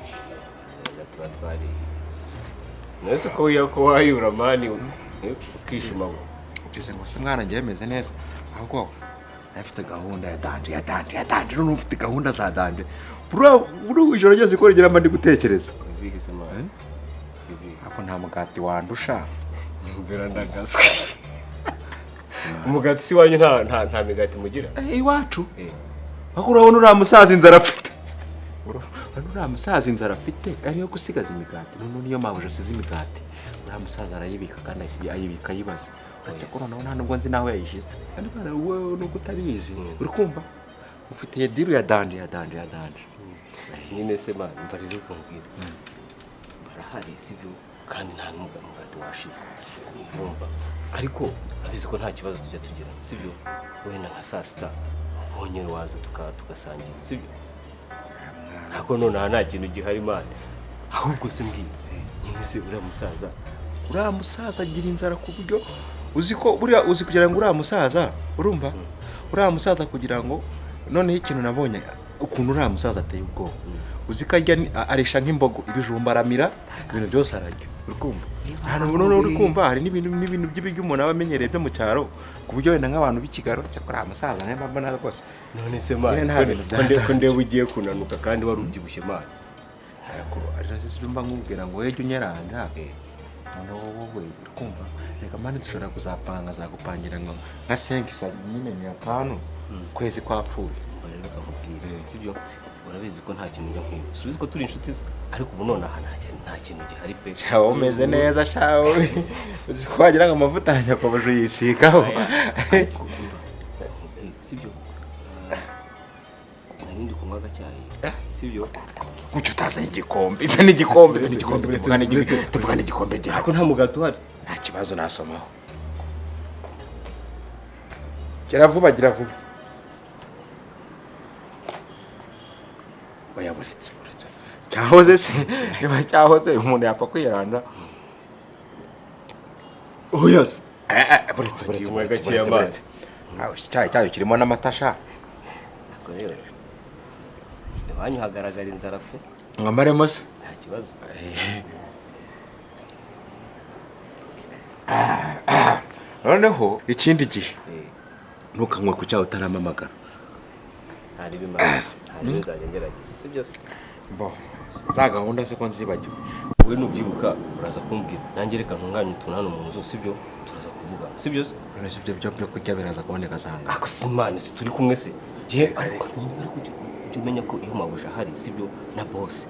tuba twari nese ko yako wayura mani ukishima ngo ukize ngo se mwana ngiye meze neza ahubwo afite gahunda ya danje none ufite gahunda za danje bro ijoro ryose ko rigira mba ndi gutekereza izihise mwana ako nta mugati wandusha mbera ndagaswe umugati si wanyu nta migati mugira iwacu ako urabona uriya musaza inzara afite uriya musaza inzara afite ariyo gusigaza imigati none niyo mpamvu asize imigati uriya musaza arayibika kandi ayibika yibaza uretse ko noneho nta nubwo nzi nawe yayishize kandi bana wowe nuko utabizi uri kumva ufite diru ya danje nyine se mwana mva rero kumbwira barahari sivyo kandi nta n'umugati washize urumva ariko abizi ko nta kibazo tujya tugira sivyo wenda nka saa sita ubonye waza tugasangira sivyo ntabwo none nta kintu gihari mwana ahubwo se mbwira nyine se uriya musaza agira inzara ku buryo uzi kugira ngo uriya musaza urumva uriya musaza kugira ngo noneho ikintu nabonye ukuntu uriya musaza ateye ubwoba uzi ko arisha nk'imbogo ibijumba aramira ibintu byose ararya uri kumva hari n'ibintu by'ibiryo umuntu aba amenyereye byo mu cyaro ku buryo wenda nk'abantu b'ikigaro cyakora umusaza nayo mbona rwose none se mwana ko ndeba ugiye kunanuka kandi wari ubyibushye mwana ariko mba nkubwira ngo wejye unyeranja noneho wowe kumva reka mani dushobora kuzapanga zagupangira ngo nka senkisa nyine ni akantu kwezi kwapfuye rero kamubwire sibyo urabizi ko nta kintu nk'iyo subize ko turi inshuti ariko ubu none aha nta kintu gihari pe shawo umeze neza shawo uzi ko wagira ngo amavuta yanyakomeje yisikaho sibyo narindi kunywa agacyayi sibyo kuki utazanye igikombe izana igikombe tuvugane igikombe gihari ariko nta mugati uhari nta kibazo nasomaho gira vuba oya buretse cyahoze se niba cyahoze umuntu yapfa kwiranda oya se buretse icyayi cyayo kirimo n'amatasha rero iwanyu hagaragara inzara pe mwamaremo se nta kibazo noneho ikindi gihe ntukanywe ku cyaho utaramamagara hari bimara hari nzajya ngerageza si byose bo za gahunda se ko nzibagiwe. wowe nubyibuka uraza kumbwira nanjye reka ntunganye utuntu hano mu nzu sibyo turaza kuvuga sibyo se None se ibyo byo kurya biraza kuboneka sanga. ako si imana si turi kumwe se gihe ariko ujye umenya ko iyo mabuja ahari sibyo na boss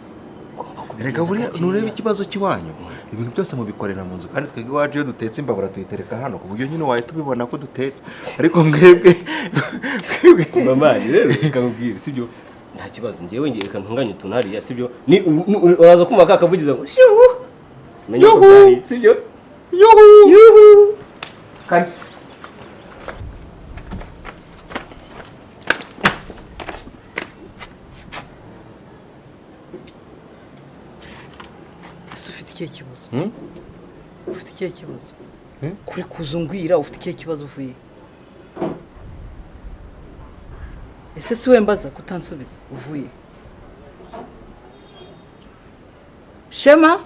Erega buriya nureba ikibazo kiwanyu ibintu byose mubikorera mu nzu kandi twebwe iwacu iyo dutetse imbabura tuyitereka hano ku buryo nyine wahita ubibona ko dutetse ariko mwebwe mama rero kamubwira sibyo nta kibazo ngewe ngiye reka ntunganye utuntu hariya sibyo ni uraza kumva kakavugiza ngo shuhu menye ko bari sibyo yuhu kandi ufite ikihe kibazo ufite ikihe kibazo kuri kuzungwira ufite ikihe kibazo uvuye ese si we mbaza kutansubiza uvuye Shema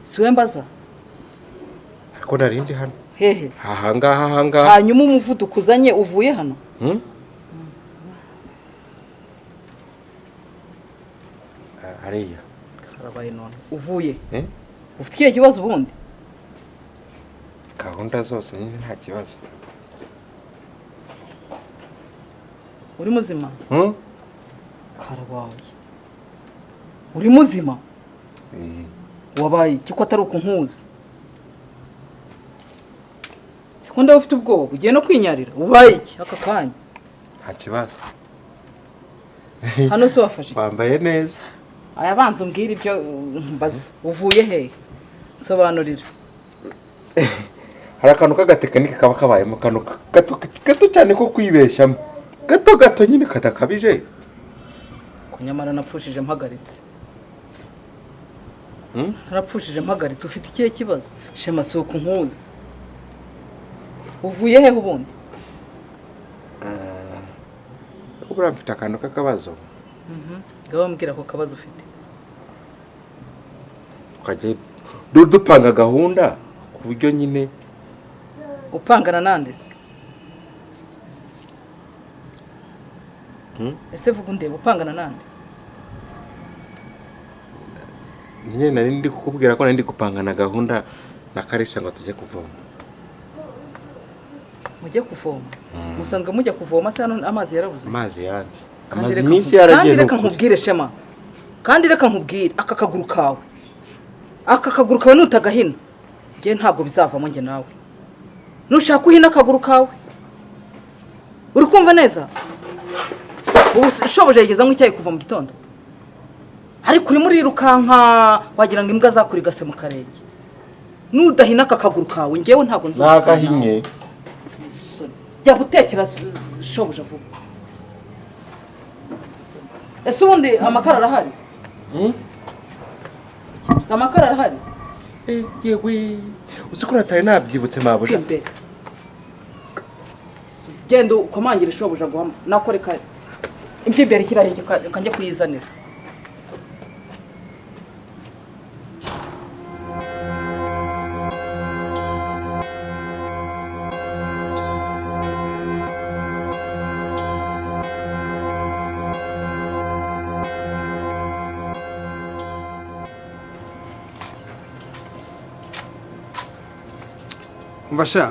si we mbaza ariko narindi hano hehe ahangaha hanyuma umuvuduko uzanye uvuye hano hariya karabaye none uvuye ufite ikihe kibazo ubundi gahunda zose nyine nta kibazo uri muzima karabaye uri muzima wabaye iki ko atari uko nkuzi sekunda ufite ubwoba ugiye no kwinyarira ubaye iki aka kanya nta kibazo hano se wafashe wambaye neza aya banza umbwira ibyo mbaza uvuye hehe nsobanurira hari akantu k'agatekinike kaba kabayemo kano gato cyane ko kwibeshyamo gato nyine katakabije kunyamara napfushije mpagaritse narapfushije mpagaritse ufite ikihe kibazo Shema si uko nkuzi uvuye hehe ubundi ubura mfite akantu k'akabazo ngaho mbwira ko kabazo ufite tukajya dupanga gahunda ku buryo nyine upangana nande se ese vuga undeba upangana nande nyine nari ndi kukubwira ko nari ndi gupangana gahunda na Karisa ngo tujye kuvoma mujye kuvoma musanzwe mujya kuvoma se hano amazi yarabuze amazi yanjye amazi iminsi yaragiye reka nkubwire Shema kandi reka nkubwire aka kaguru kawe nutagahina ngiye ntabwo bizavamo njye nawe nushaka uhina akaguru kawe uri kumva neza ubu shoboje yigeza nk'icyayi kuva mu gitondo ariko urimo urirukanka wagira ngo imbwa zakurigase mu karenge nudahina aka kaguru kawe ngewe ntabwo nagahinye jya gutekera shoboje vuba ese ubundi amakara arahari amakara arahari yewe uzi ko natari nabyibutse mabuja imbere genda ukomangire shoboje guhama nakoreka imfimbere kirahenge kanjye kuyizanira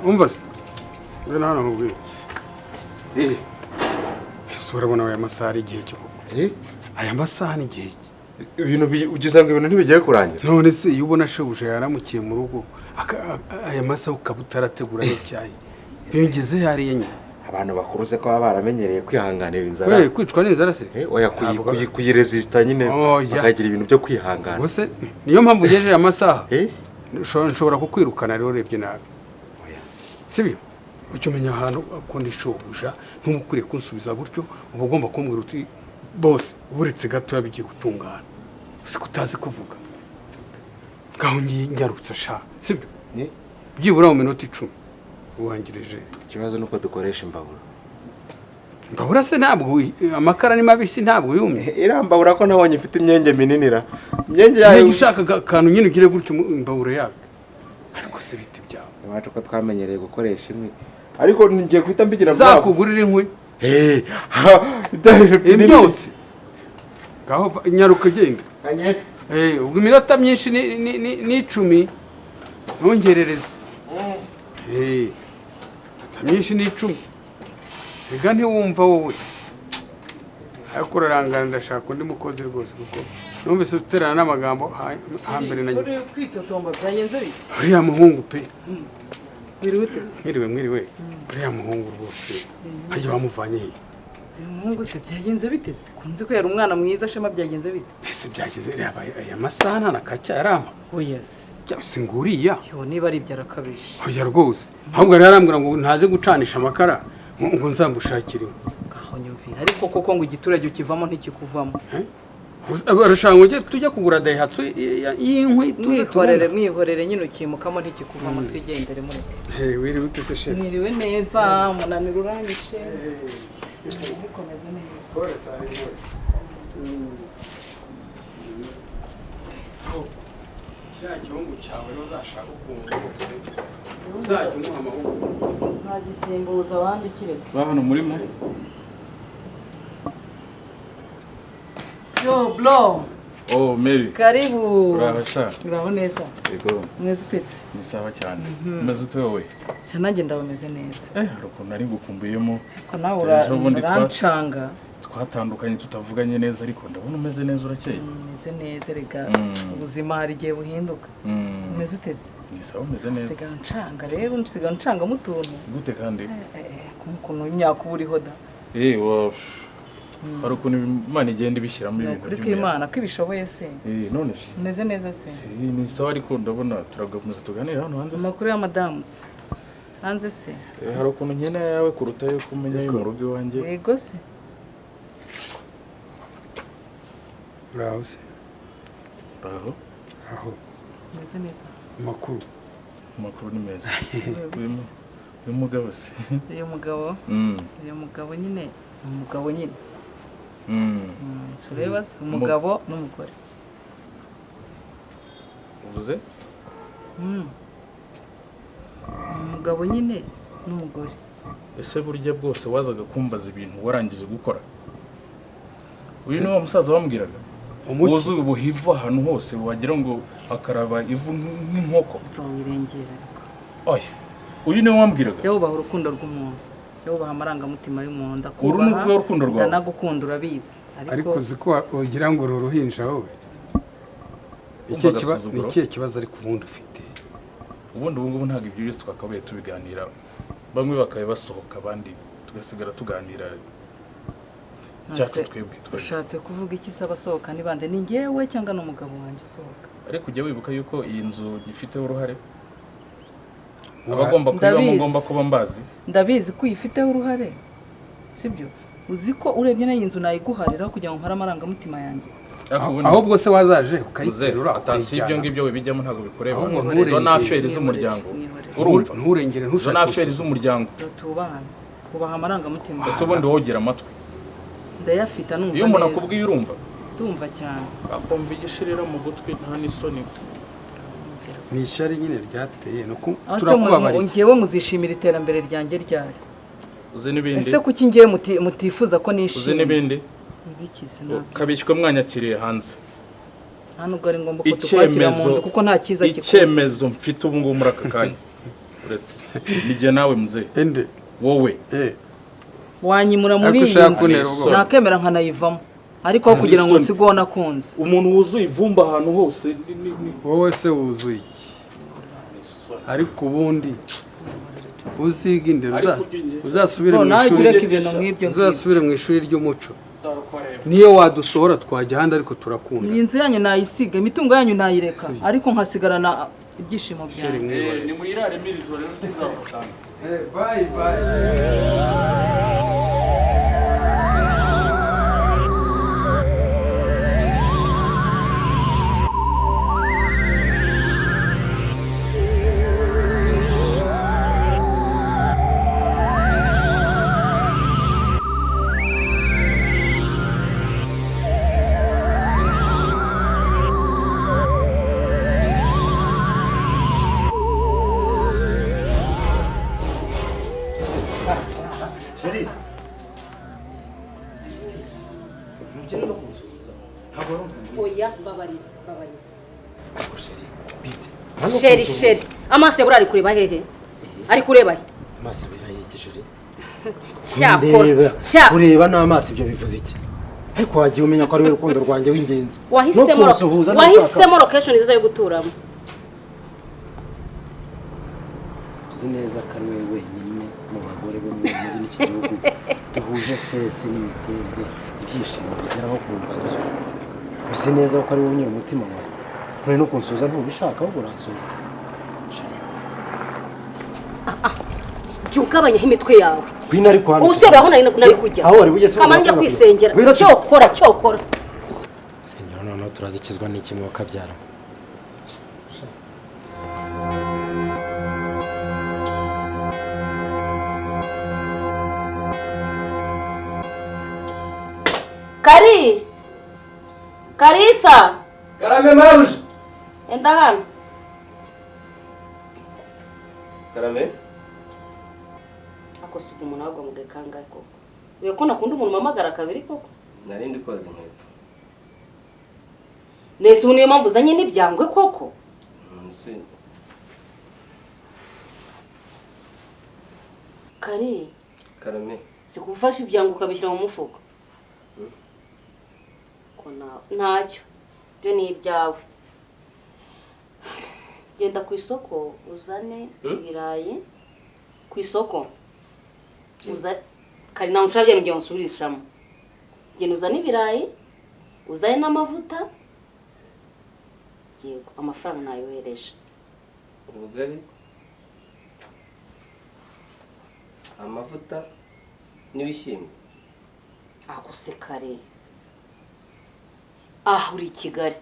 umva se ngena hano nkubwire ese urabona aya masaha ari igihe cyo aya masaha ni igihe ibintu ugize ngo ibintu ntibigiye kurangira none se iyo ubona shebuja yaramukiye mu rugo aya masaha ukaba utarategura n'icyayi biyongeze hariya nyine abantu bakuru se ko baba baramenyereye kwihanganira inzara kwicwa n'inzara se oya kuyiresista nyine bakagira ibintu byo kwihangana gusa niyo mpamvu ugejeje amasaha nshobora kukwirukana rero urebye nabi sibyo ucyo umenya ahantu akunda ishobuja ntumukwiriye kunsubiza gutyo uba ugomba kumbwira uti bose buretse gatoya bigiye gutungana uzi ko utazi kuvuga ngaho ngarutse sha sibyo byibura mu minota 10 uwangirije ikibazo nuko dukoresha imbabura se ntabwo amakara ni mabisi ntabwo yumye irambabura ko nabonye ifite imyenge minini imyenge yayo ushaka kantu nyine kire gutyo imbabura yawe ariko se biti byawe iwacu ko twamenyereye gukoresha inkwi ariko ngiye guhita mbigira zakugurira inkwi imyotsi ngaho nyaruka genda ubwo iminota myinshi ni 10 ntungerereze myinshi ni 10 ega ntiwumva wowe ariko urarangana ndashaka undi mukozi rwose kuko numvise uterana n'amagambo hambere na uri kwitotomba byagenze bite uriya muhungu pe mwiriwe mwiriwe uriya muhungu rwose hajya wamuvanye he uyu muhungu se byagenze bite kunzi ko yari umwana mwiza shema byagenze bite ese byagenze aya masaha ntanakacya yarama oyes singuriya yo niba ari byarakabije oya rwose ahubwo rero arambwira ngo ntaje gucanisha amakara ngo nzamushakire aho nyumvira ariko koko ngo igiturage ukivamo ntikikuvamo barashanga ujye tujya kugura dayihatsu y'inkwi mwihorere nyine ukimukamo ntikikuvamo twigendere muri wiriwe ute se shefu mwiriwe neza umunaniro urangije mukomeze neza kiriya gihungu cyawe rero uzashaka ukuntu rwose uzajya umuha amahugurwa ntagisimbuza abandi kirego hano murimo yo bro oh Mary karibu urabasha uraho neza yego mweze utetse ni sawa cyane umeze ute wowe cyane nanjye ndabameze neza hari ukuntu nari ngukumbuyemo ko nawe urancanga twatandukanye tutavuganye neza ariko ndabona umeze neza urakeye umeze neza rega ubuzima hari igihe buhinduka umeze uteze ni sawa umeze neza nsigaye ncanga rero nsigaye ncanga mu tuntu gute kandi ukuntu imyaka uba uriho da hari ukuntu Imana igenda ibishyiramo ibintu by'imana kuri Imana ko ibishoboye se none se umeze neza se ni sawa ariko ndabona turagakomeza tuganira hano hanze amakuru y'amadamu hanze se hari ukuntu nkeneye yawe kuruta yo kumenya yo mu rugo iwanjye yego se uraho se aho umeze neza amakuru ni meza uyu mugabo se uyu mugabo nyine umugabo nyine tureba se umugabo n'umugore uvuze umugabo nyine n'umugore ese burya bwose wazaga kumbaza ibintu warangije gukora uyu ni wa musaza wambwiraga wuzuye ubuhivu ahantu hose wagira ngo akaraba ivu nk'inkoko wirengera ariko oya uyu niwe wambwiraga jya wubaha urukundo rw'umuntu jya wubaha amarangamutima y'umuntu uru ni urwo rukundo rwawe ndanagukunda urabizi ariko uzi ko ugira ngo uru ruhinja wowe ni ikihe kibazo ariko ubundi ufite ubundi ubu ngubu ntabwo ibyo byose twakabaye tubiganira bamwe bakaba basohoka abandi tugasigara tuganira ushatse kuvuga iki se abasohoka ni bande ni njyewe cyangwa n'umugabo wanjye usohoka ariko ujya wibuka yuko iyi nzu gifiteho uruhare abagomba kuyibamo ngomba kuba mbazi ndabizi ko uyifiteho uruhare sibyo uzi ko urebye nayo inzu nayiguharira kugira ngo nkore amarangamutima yanjye ahubwo se wazaje ukayiterura atasi ibyo ngibyo wibijyamo ntabwo bikureba izo ni aferi z'umuryango urumva nturengere izo ni aferi z'umuryango tubana ubaha amarangamutima ese ubundi wowe ugira amatwi ndayafita numva neza iyo umuntu akubwiye urumva ndumva cyane akumva igishirira mu gutwi nta n'isoni ni ishyari nyine ryateye nuko turakubabariye njyewe muzishimira iterambere ryanjye ryari uzi n'ibindi ese kuki ngiye mutifuza ko nishimye uzi n'ibindi ibikisi nabyo kabishywe mwanyakiriye hanze nta nubwo ari ngombwa ko tukwakira mu nzu kuko nta cyiza kikuze icyemezo mfite ubu ngubu muri aka kanya uretse nijye nawe muzehe ende wowe wanyimura muri iyi nzu nakemera nkanayivamo ariko aho kugira ngo nsige uwo nakunze umuntu wuzuye ivumba ahantu hose wowe se wuzuye iki ariko ubundi uziga indero uzasubire mu ishuri ry'umuco niyo wadusohora twajya ahandi ariko turakunda iyi nzu yanyu nayisiga imitungo yanyu nayireka ariko nkasigarana ibyishimo byanyu ni muyirare mirizo rero sinzabasanga bye bye oya babarira Ako sheri bite sheri amaso yabura ari kureba hehe ari kureba he amaso abera yiki sheri cyakora ureba n'amaso ibyo bivuze iki ariko wagiye umenya ko ari we rukundo rwanjye w'ingenzi wahisemo location nziza yo guturamo uzi neza ko ari we wenyine mu bagore bo muri iki gihugu duhuje fesi n'imiterere ibyishimo bigeraho kumva nzo uzi neza ko ari wowe nyine umutima wawe none no kunsuza ntubishaka ahubwo uransunika byugabanyaho imitwe yawe wina ariko hano usubira aho nari kujya aho wari bugeze kamanje kwisengera cyokora sengera noneho turazikizwa n'iki mu kabyara Karisa Karame maruje enda hano Karame akosuka umuntu agwa mu gakanga koko we ko nakunda umuntu mamagara kabiri koko nari ndi koza inkweto nese uniyo mpamvu zanye n'ibyangwe koko nsi Karame sikufasha ibyangwe ukabishyira mu mufuko ko ntacyo byo ni ibyawe genda ku isoko uzane ibirayi ku isoko kari nawe unshabye ngiye nsubirishamo genda uzane ibirayi uzane n'amavuta yego amafaranga nayohereje ubugari amavuta n'ibishyimbo akose kare uri Kigali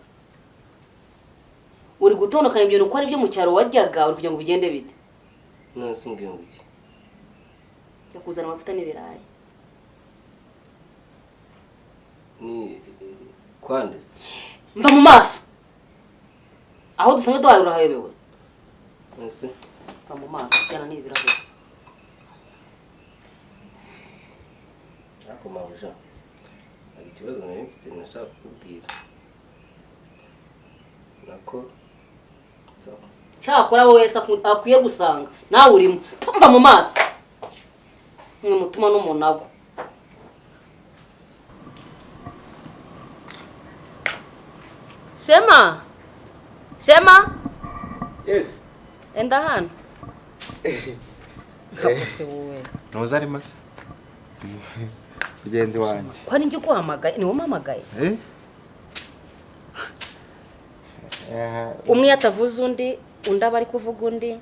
uri gutondekanya ibyo nuko ari byo mu cyaro wajyaga uri kugira ngo bigende bite none singiye ngo iki yakuzana amavuta n'ibirayi ni kwandese mva mu maso aho dusanga duhaye urahayobewe nese mva mu maso cyana n'ibirayi ariko mabuja hari ikibazo nari mfite nashaka kukubwira nako cyakora wowe wese akwiye gusanga nawe urimo mva mu maso mwe mutuma n'umuntu abo Shema Yes enda hano nkabose wowe Noza ari maze Mugenzi wanjye ko ari njye guhamagaye ni wowe mpamagaye umwe yatavuze undi aba ari kuvuga undi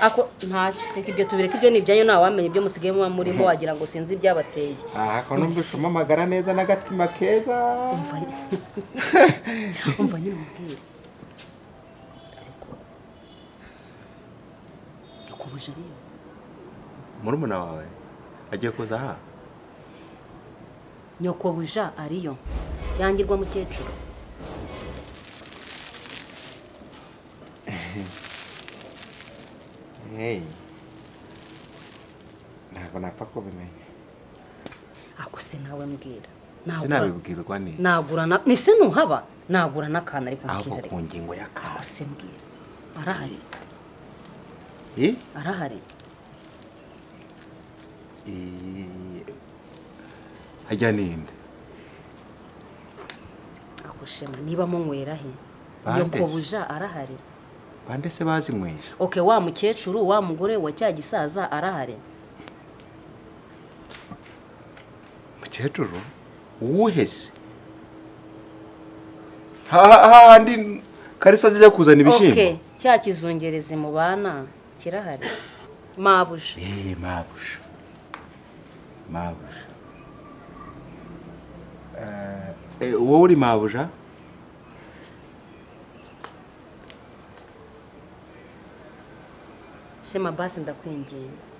ako ntacyo reka ibyo tubireke ibyo ni ibyanyu nawe wamenye ibyo musigaye muba murimo wagira ngo sinzi ibyabateye ko numvise umamagara neza n'agatima keza umva nyine umubwire ariko yakubuje ariyo murumuna wawe agiye kuza aha nyokobuja ariyo yangirwa mukecuru ntabwo napfa kubimenya ako se nawe mbwira sinabibwirwa ni nagurana nise ntuhaba nagura n'akantu ariko ahubwo ku ngingo y'akantu ako se mbwira arahari arahari hajya ninde ako shema niba munywera he nyokobuja arahari bande se bazinyweye okay wa mukecuru wa mugore wa cya gisaza arahari mukecuru uwuhese hahandi Karisa ajya kuzana ibishyimbo okay cya kizungereze mu bana kirahari mabuja mabuja wowe uri mabuja Shema basi ndakwinginze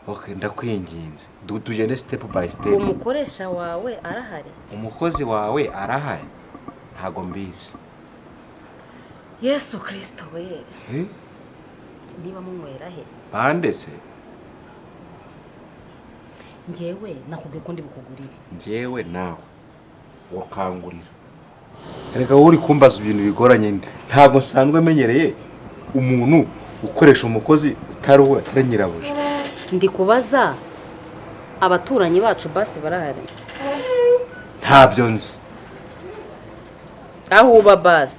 okay ndakwinginze tugende step by step umukoresha wawe arahari umukozi wawe arahari ntago mbizi Yesu Kristo we niba munywera he bande se njyewe nakubwiye ko ndi bukugurire njyewe nawe wakangurira reka wowe uri kumbaza ibintu bigoranye ntabwo nsanzwe menyereye umuntu ukoresha umukozi utari we atari nyirabuja. ndi kubaza abaturanyi bacu basi barahari ntabyo nzi aho uba basi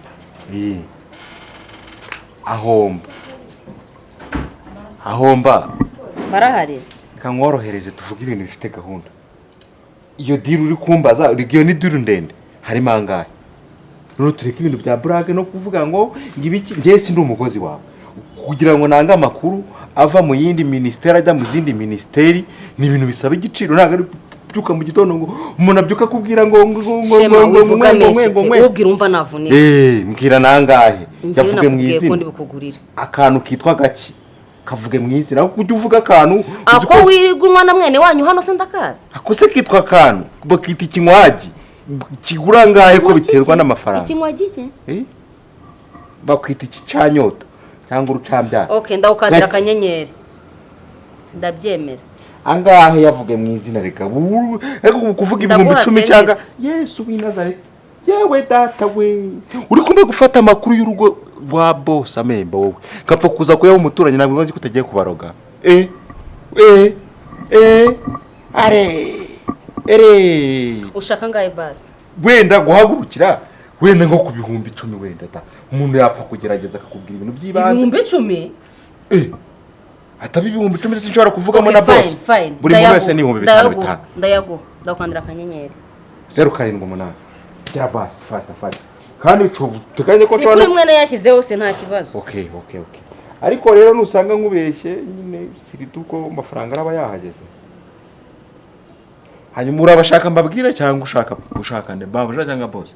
ahomba barahari reka nkorohereze tuvuge ibintu bifite gahunda. iyo diri uri kumbaza iyo ni diri ndende harimo angahe none tureke ibintu bya burage no kuvuga ngo ngibiki njye si ndi umukozi wawe kugira ngo nange amakuru ava mu yindi ministeri ajya mu zindi ministeri ni ibintu bisaba igiciro ntabwo ari byuka mu gitondo ngo umuntu abyuka kubwira ngo ubwira umva navunike mbwira nangahe yavuge mu ko izina ndi bukugurira akantu kitwa gaki kavuge mu izina aho kujya uvuga akantu ako wirirwa na mwene wanyu hano se ndakazi ako se kitwa akantu bakita ikinywaji kigura ngahe ko biterwa n'amafaranga ikinywaji cye bakwita ikicanyota cyangwa urucambyara. okay ndawukandira akanyenyeri ndabyemera angahe yavuge mu izina reka kuvuga ibihumbi 10 cyangwa Yesu w'i Nazareti yewe data we uri kumwe gufata amakuru y'urugo rwa boss amemba wowe kapfa kuza kuyaho umuturanyi ntabwo nzi kutagiye kubaroga are ushaka ngaye basi wenda guhagurukira wenda nko ku bihumbi 10 wenda ta umuntu yapfa kugerageza akakubwira ibintu by'ibanze ibihumbi 10 atabi ibihumbi 10 sinshobora kuvugamo na boss buri muntu wese ni 5,500 ndakandira akanyenyeri 078 ya basi fata kandi tukanye ko tubona kuri mwene yashyizeho se nta kibazo. Okay ariko rero nusanga nkubeshye nyine siri tuko amafaranga araba yahageze hanyuma urabashaka mbabwire cyangwa ushaka nde babuja cyangwa boss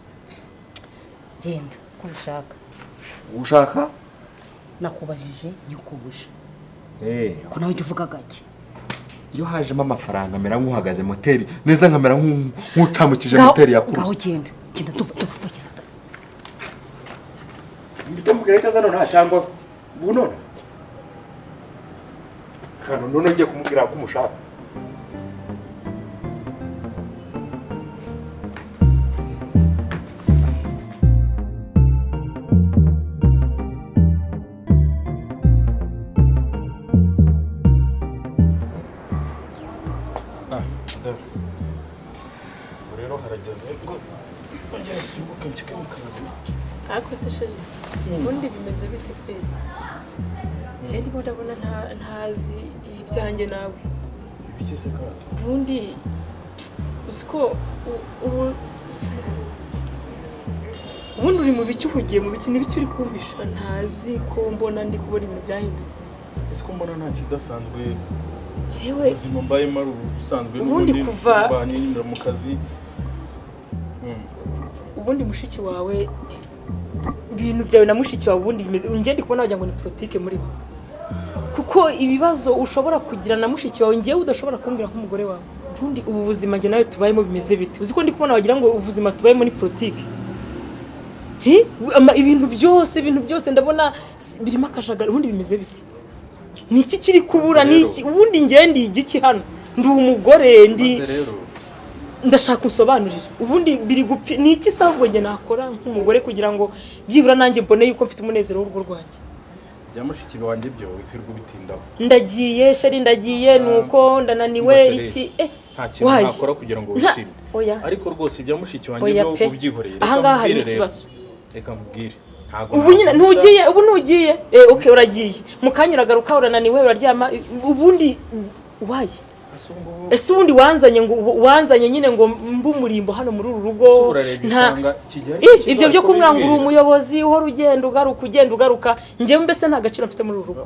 genda ko ushaka nakubajije nyukubusha ko nawe uvuga gake iyo hajemo amafaranga mera nk'uhagaze moteri neza nkamera nk'utamukije moteri yakuze ngaho genda tuvugeza bitamubwira ko azana nta cyangwa bunone kandi none ngiye kumubwira ko umushaka rero harageze ngo ongera gusimbuka njye mu kazi. ariko se sheri ubundi bimeze bite kwezi njye ndimo ndabona ntazi ibyanjye nawe bigeze kandi ubundi usiko ubundi uri mu biki uhugiye mu biki n'ibiki uri kumpisha ntazi ko mbona ndi kubona ibintu byahindutse ko mbona nta kidasanzwe jewe ubuzima mbayemo ari ubusanzwe ubundi kuva banyura mu kazi ubundi mushiki wawe ibintu byawe na mushiki wawe ubundi bimeze njye ndi kubona wagira ngo ni politike muri bo kuko ibibazo ushobora kugira na mushiki wawe ngewe udashobora kumbwira nk'umugore wawe ubundi ubu buzima njye nawe tubayemo bimeze bite uzi ko ndi kubona wagira ngo ubuzima tubayemo ni politike ibintu byose ndabona birimo akajagari ubundi bimeze bite ni iki kiri kubura ni iki ubundi njye ndi igiki hano ndi umugore ndi ndashaka unsobanurira ubundi biri gupfa ni iki sabwo njye nakora nk'umugore kugira ngo byibura nanjye mbone yuko mfite umunezero w'urugo rwanjye bya mushiki wanjye byo wikwirwa bitindaho ndagiye sheri ndagiye nuko ndananiwe iki nta kintu nakora kugira ngo wishime ariko rwose bya mushiki wanjye byo ubyihoreye aha ngaha hari ikibazo reka mbwire ubu nyine ntugiye okay uragiye mukanyuragaruka urananiwe uraryama ubundi ubaye ese ubundi wanzanye nyine ngo mbumurimbo hano muri uru rugo ibyo byo kumwangura umuyobozi uhora ugenda ugaruka njyewe mbese nta gaciro mfite muri uru rugo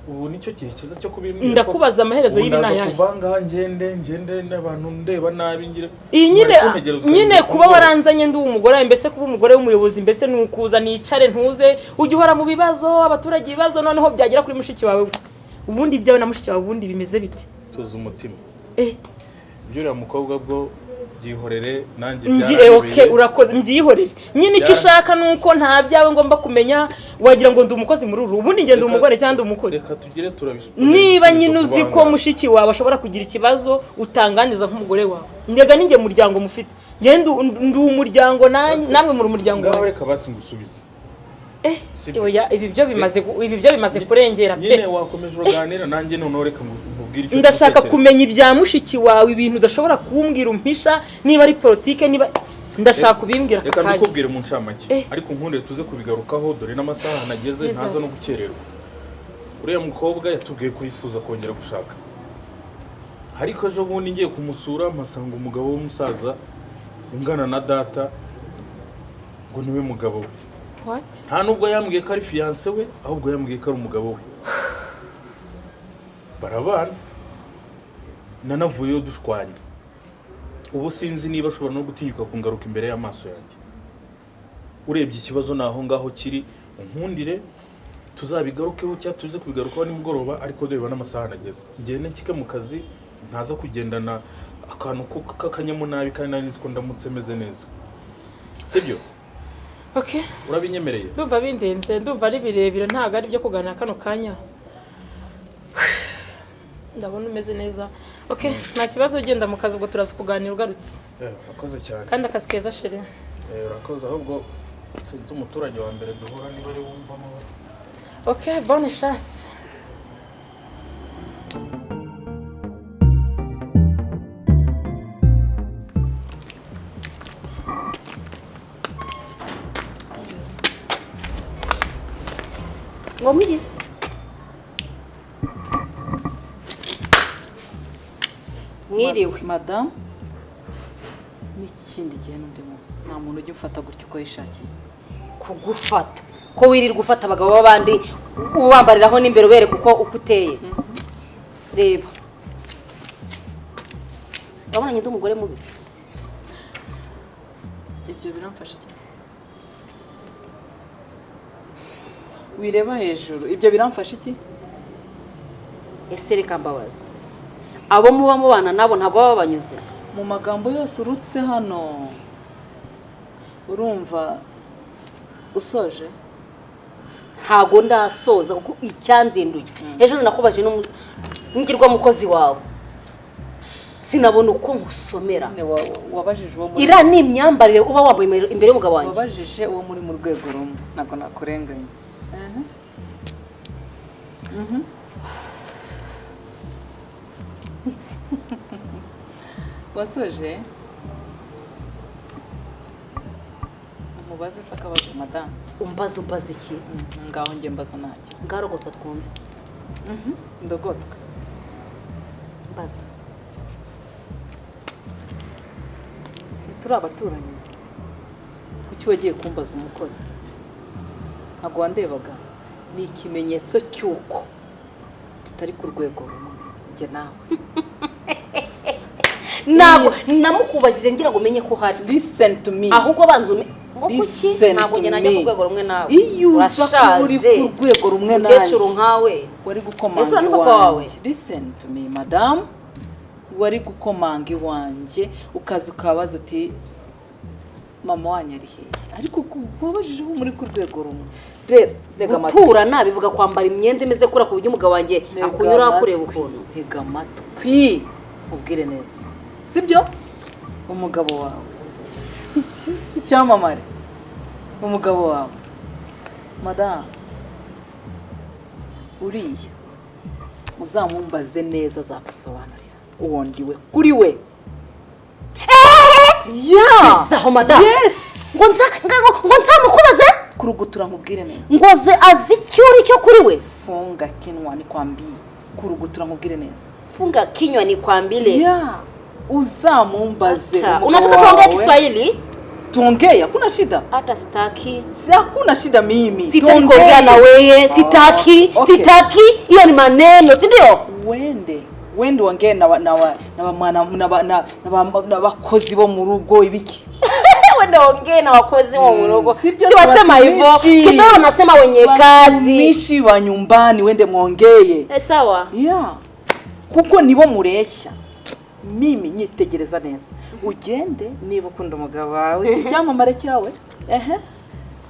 ubu nicyo gihe cyiza cyo kubimbwira ndakubaza amaherezo y'ibi nayahe kuvanga ngende n'abantu ndeba nabi ngire iyi nyine kuba waranzanye ndi umugore mbese kuba umugore w'umuyobozi mbese nukuza nicare ntuze ujye uhora mu bibazo abaturage ibibazo noneho byagera kuri mushiki wawe ubundi byawe na mushiki wawe ubundi bimeze bite tuzi umutima byuriya mukobwa bwo byihorere nanjye okay urakoze mbyihorere nyine icyo ushaka nuko nta byawe ngomba kumenya wagira ngo ndi umukozi muri uru ubundi ngende umugore cyangwa ndi umukozi reka tugire turabishobora niba nyine uzi ko mushiki wawe ashobora kugira ikibazo utanganiza nk'umugore wawe ndega ninjye muryango mufite ngende ndi umuryango namwe muri umuryango wawe reka basi ngusubize oya ibi byo bimaze kurengera pe nyine wakomeje uganira nanjye none reka nkubwire icyo ndashaka kumenya ibya mushiki wawe ibintu udashobora kumbwira umpisha niba ari politike niba ndashaka kubimbwira reka ndikubwire mu ncamake ariko nkundire tuze kubigarukaho dore n'amasaha nageze ntaza no gukererwa uriya mukobwa yatubwiye ko yifuza kongera gushaka ariko ejo bundi ngiye kumusura mpasanga umugabo w'umusaza ungana na data ngo niwe mugabo we nta nubwo yambwiye ko ari fiyanse we ahubwo yambwiye ko ari umugabo we barabana nanavuyeyo dushwanya ubu sinzi niba ashobora no gutinyuka kungaruka imbere y'amaso yanjye urebye ikibazo naho ngaho kiri unkundire tuzabigarukeho cyangwa tuze kubigarukaho nimugoroba ariko dore n'amasaha nageze ngende nkike mu kazi ntaza kugendana akantu k'akanyamunabi kandi nari nzi ko ndamutse meze neza sibyo okay urabinyemereye ndumva bindenze ndumva ari birebire ntago ari byo kuganira kano kanya ndabona umeze neza okay nta kibazo ugenda mu kazi ubwo turaza kuganira ugarutse urakoze cyane kandi akazi keza sheri urakoze ahubwo sinzi umuturage wa mbere duhura niba ari wumvamo okay bonne chance ngomiri mwiriwe madame n'ikindi gihe n'undi munsi nta muntu ujya ufata gutyo uko yishakiye kugufata ko wirirwa ufata abagabo b'abandi ubambariraho n'imbere ubereka uko uteye reba urabona ndi umugore mubi ibyo biramfasha cyane wireba hejuru ibyo biramfasha iki ese reka mbabaza abo muba mubana nabo ntabwo baba banyuze mu magambo yose urutse hano urumva usoje ntago ndasoza kuko icyanzinduye ejo nakubaje n'ingirwa mukozi wawe sinabona uko nkusomera wabajije uwo muri ira ni imyambarire uba wambaye imbere y'umugabo wanjye wabajije uwo muri mu rwego rumwe ntabwo nakurenganya wasoje umubaze se akabazo madamu umbaza iki ngaho njye mbaza ntacyo ngarogotwa twumve ndogotwe mbaza turi abaturanyi kuki wagiye kumbaza umukozi ntabwo wandebaga ni ikimenyetso cy'uko tutari ku rwego rumwe njye nawe ntabwo namukubajije ngira ngo umenye ko hari listen to me ahubwo banza kuki ntabwo njye najya ku rwego rumwe nawe iyo uza kuba uri ku rwego rumwe nanjye umukecuru nkawe wari gukomanga iwanjye listen to me madam wari gukomanga iwanjye ukaza ukabaza uti mama wanyu ari hehe ariko wabajije uwo muri ku rwego rumwe rega gutura nabivuga kwambara imyenda imeze kura ku buryo umugabo wanjye akunyura kureba ukuntu ntega amatwi ubwire neza sibyo umugabo wawe icyamamare umugabo wawe madamu uriya uzamumbaze neza azagusobanurira uwo ndiwe kuri we bisaho madamu ngo nzamukubaze kurugutura nkubwire neza ngo azi icyo uri cyo kuri we funga kinwa ni kwambiye kurugutura nkubwire neza funga kinywa ni kwambile uzamumbaze unataka tuongee Kiswahili tuongee hakuna shida hata sitaki hakuna shida mimi sitaki kuongea na wewe sitaki sitaki hiyo ni maneno si ndio wende wongee na bakozi bo mu rugo ibiki wende wongee na wakozi wa mu rugo si wasema hivyo kisha wanasema wenye kazi mishi wa nyumbani wende muongee sawa kuko nibo mureshya mimi nyitegereza neza ugende niba ukunda umugabo wawe icyamamare cyawe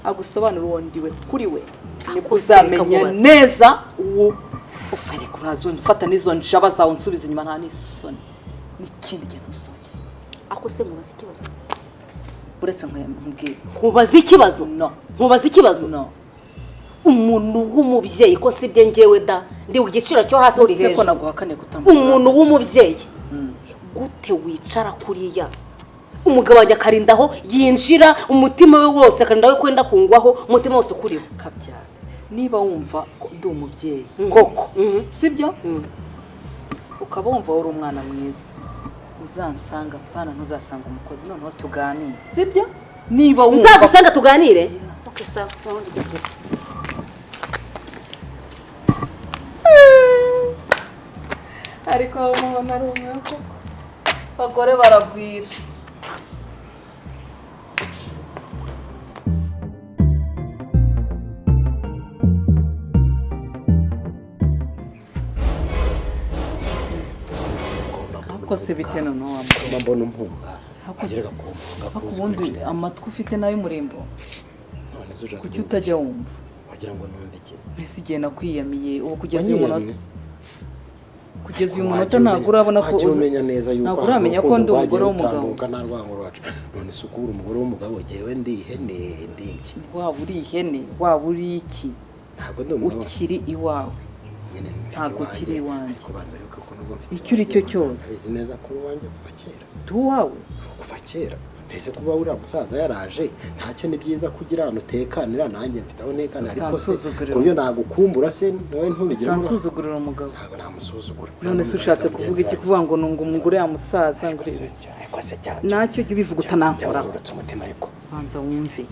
agusobanura uwo ndiwe kuri we nibwo uzamenya neza uwo ufere kurazo mfata n'izo njaba zawe nsubiza inyuma nta n'isoni n'ikindi gihe ntusongera ako se mubaza ikibazo uretse nkubwire nkubaza ikibazo no nkubaza ikibazo no umuntu w'umubyeyi ko sibye njyewe da ndi ku giciro cyo hasi uri ese ko hejuru naguhakane kutamubwira umuntu w'umubyeyi gute wicara kuriya umugabo wanjye akarindaho yinjira umutima we wose akarindaho kwenda kungwaho umutima wose ukuriho kabyara niba wumva ko ndi umubyeyi koko sibyo ukaba wumva uri umwana mwiza uzansanga pana ntuzasanga umukozi noneho tuganire sibyo niba wumva nzagusanga tuganire okay sawa ariko mubona ari umwe koko abagore baragwira ariko se bite noneho wamugabo mbona umpunga ariko ubundi amatwi ufite nayo umurimbo kuki utajya wumva wagira ngo numve iki mbese igihe nakwiyamiye ubu kugeza uyu munota kugeza uyu munota ntabwo urabona ko umenya neza yuko ntabwo uramenya ko ndi umugore w'umugabo nta rwango rwacu none se ukubura umugore w'umugabo jyewe ndi ihene ndi iki waba uri ihene waba uri iki ntabwo ndi umugabo ukiri iwawe ntabwo ukiri iwanjye kubanza yuko nubwo mfite icyo uri cyo cyose uzi neza ko uwanjye kuva kera ndi uwawe kuva kera mbese kuba uriya musaza yaraje ntacyo ni byiza kugira ahantu utekanira nanjye mfite aho ntekanira ariko se ku buryo nagukumbura se nawe ntubigire utansuzugurira umugabo ntabwo namusuzugura none se ushatse kuvuga iki kuvuga ngo nunga umugore ya musaza ngo ariko se cyane nacyo jya ubivuga utanankoraho uretse umutima ariko banza wumve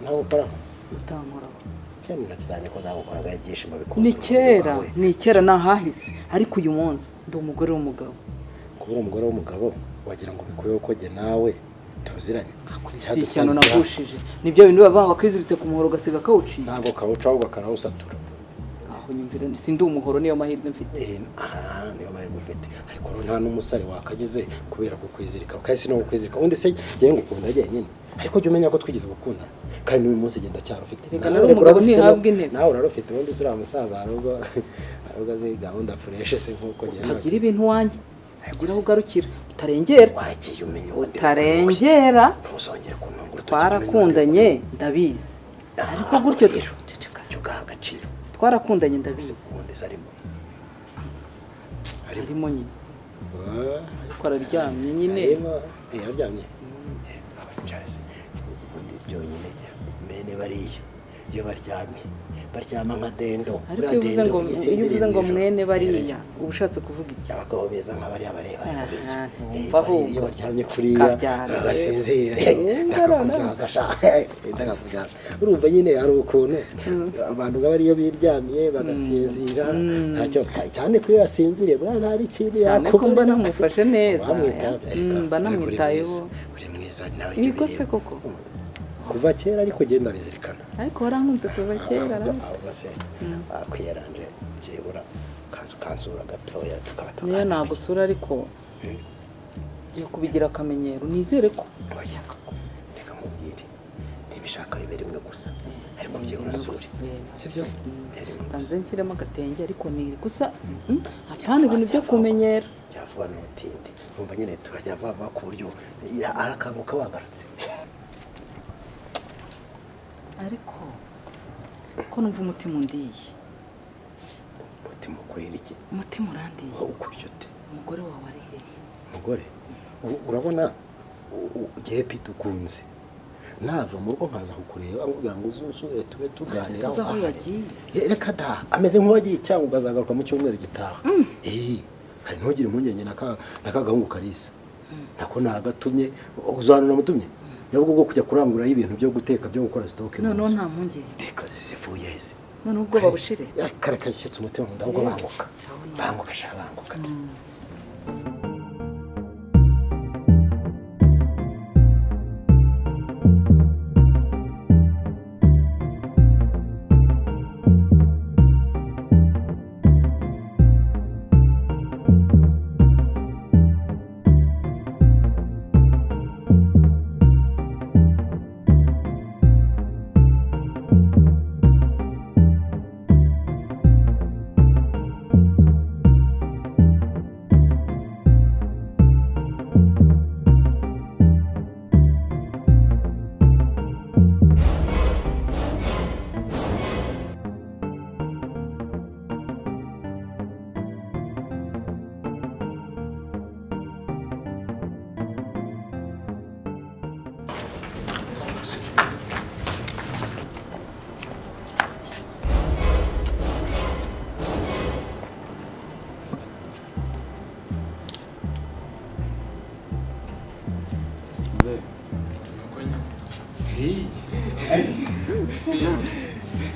nawe ukoraho utankoraho cyane intoki zanjye ko zagukoraga ibyishimo bikunze ni kera nahahise ariko uyu munsi ndi umugore w'umugabo kubura umugore w'umugabo wagira ngo bikuyeho ko jye nawe tuziranye si ishyano nagushije nibyo bintu bavuga ngo akiziritse ku muhoro ugasiga kawuciye ntabwo kawuca ahubwo akarawusatura aho nyumvira sindi umuhoro niyo mahirwe mfite niyo mahirwe ufite ariko nta n'umusare wakageze kubera kukwizirika ukahise no kukwizirika ubundi se jyewe ngukunda jyenyine ariko jya umenya ko twigeze gukunda kandi n'uyu munsi genda cyarufite reka nari umugabo ntihabwa intebe nawe urarufite ubundi se uriya musaza harubwo azi gahunda fureshe se nk'uko njye utagira ibintu wanjye ugira aho ugarukira utarengera wagiye umenya ubundi utarengera ntuzongere kuntungura twarakundanye ndabizi ariko gutyo ugaha agaciro twarakundanye ndabizi ubundi se arimo nyine ariko araryamye nyine araryamye ubundi byonyine mene bariya iyo baryamye baryama nka dendo ariko iyo uvuze ngo mwene bariya uba ushatse kuvuga iki abagabo beza nka bariya bareba iyo baryamye kuriya bagasinzira ndakakubyaza urumva nyine hari ukuntu abantu nka bariya biryamiye bagasinzira ntacyo cyane ko iyo yasinziriye buriya nta n'ikintu yakubona ko mba namufashe neza mba namwitayeho uri mwiza nawe yego se koko kuva kera ariko genda bizirikana ariko warankunze kuva kera ahubwo se wakwiyaranje byibura ukansura gatoya tukaba niyo nagusura ariko ngiye kubigira akamenyero nizere ko washaka ko reka nkubwire ntibishaka bibe rimwe gusa ariko byibura usure sibyo banze nshyiremo agatenge ariko niri gusa apana ibintu byo kumenyera byavuga n'ubutinde numva nyine turajya vava ku buryo arakanguka wagarutse ariko ko numva umutima undiye umutima ukurira iki umutima urandiye ukurya ute umugore wawe ari hehe umugore urabona igihe pita ukunze nava mu rugo nkaza kukureba nkubwira ngo uzusubire tube tuganiraho aho yagiye reka da ameze nk'uwagiye cyangwa ukazagaruka mu cyumweru gitaha kandi ntugire impungenge n'akagahungu karisa nako nagatumye uzana namutumye nabwo bwo kujya kuranguraho ibintu byo guteka byo gukora stock noneho nta mpungenge reka zivuye ze noneho ubwo babushire kare kashyitse umutima mu ndabwo banguka sha banguka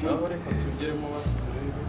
Aho reka tugeremo basi turebe.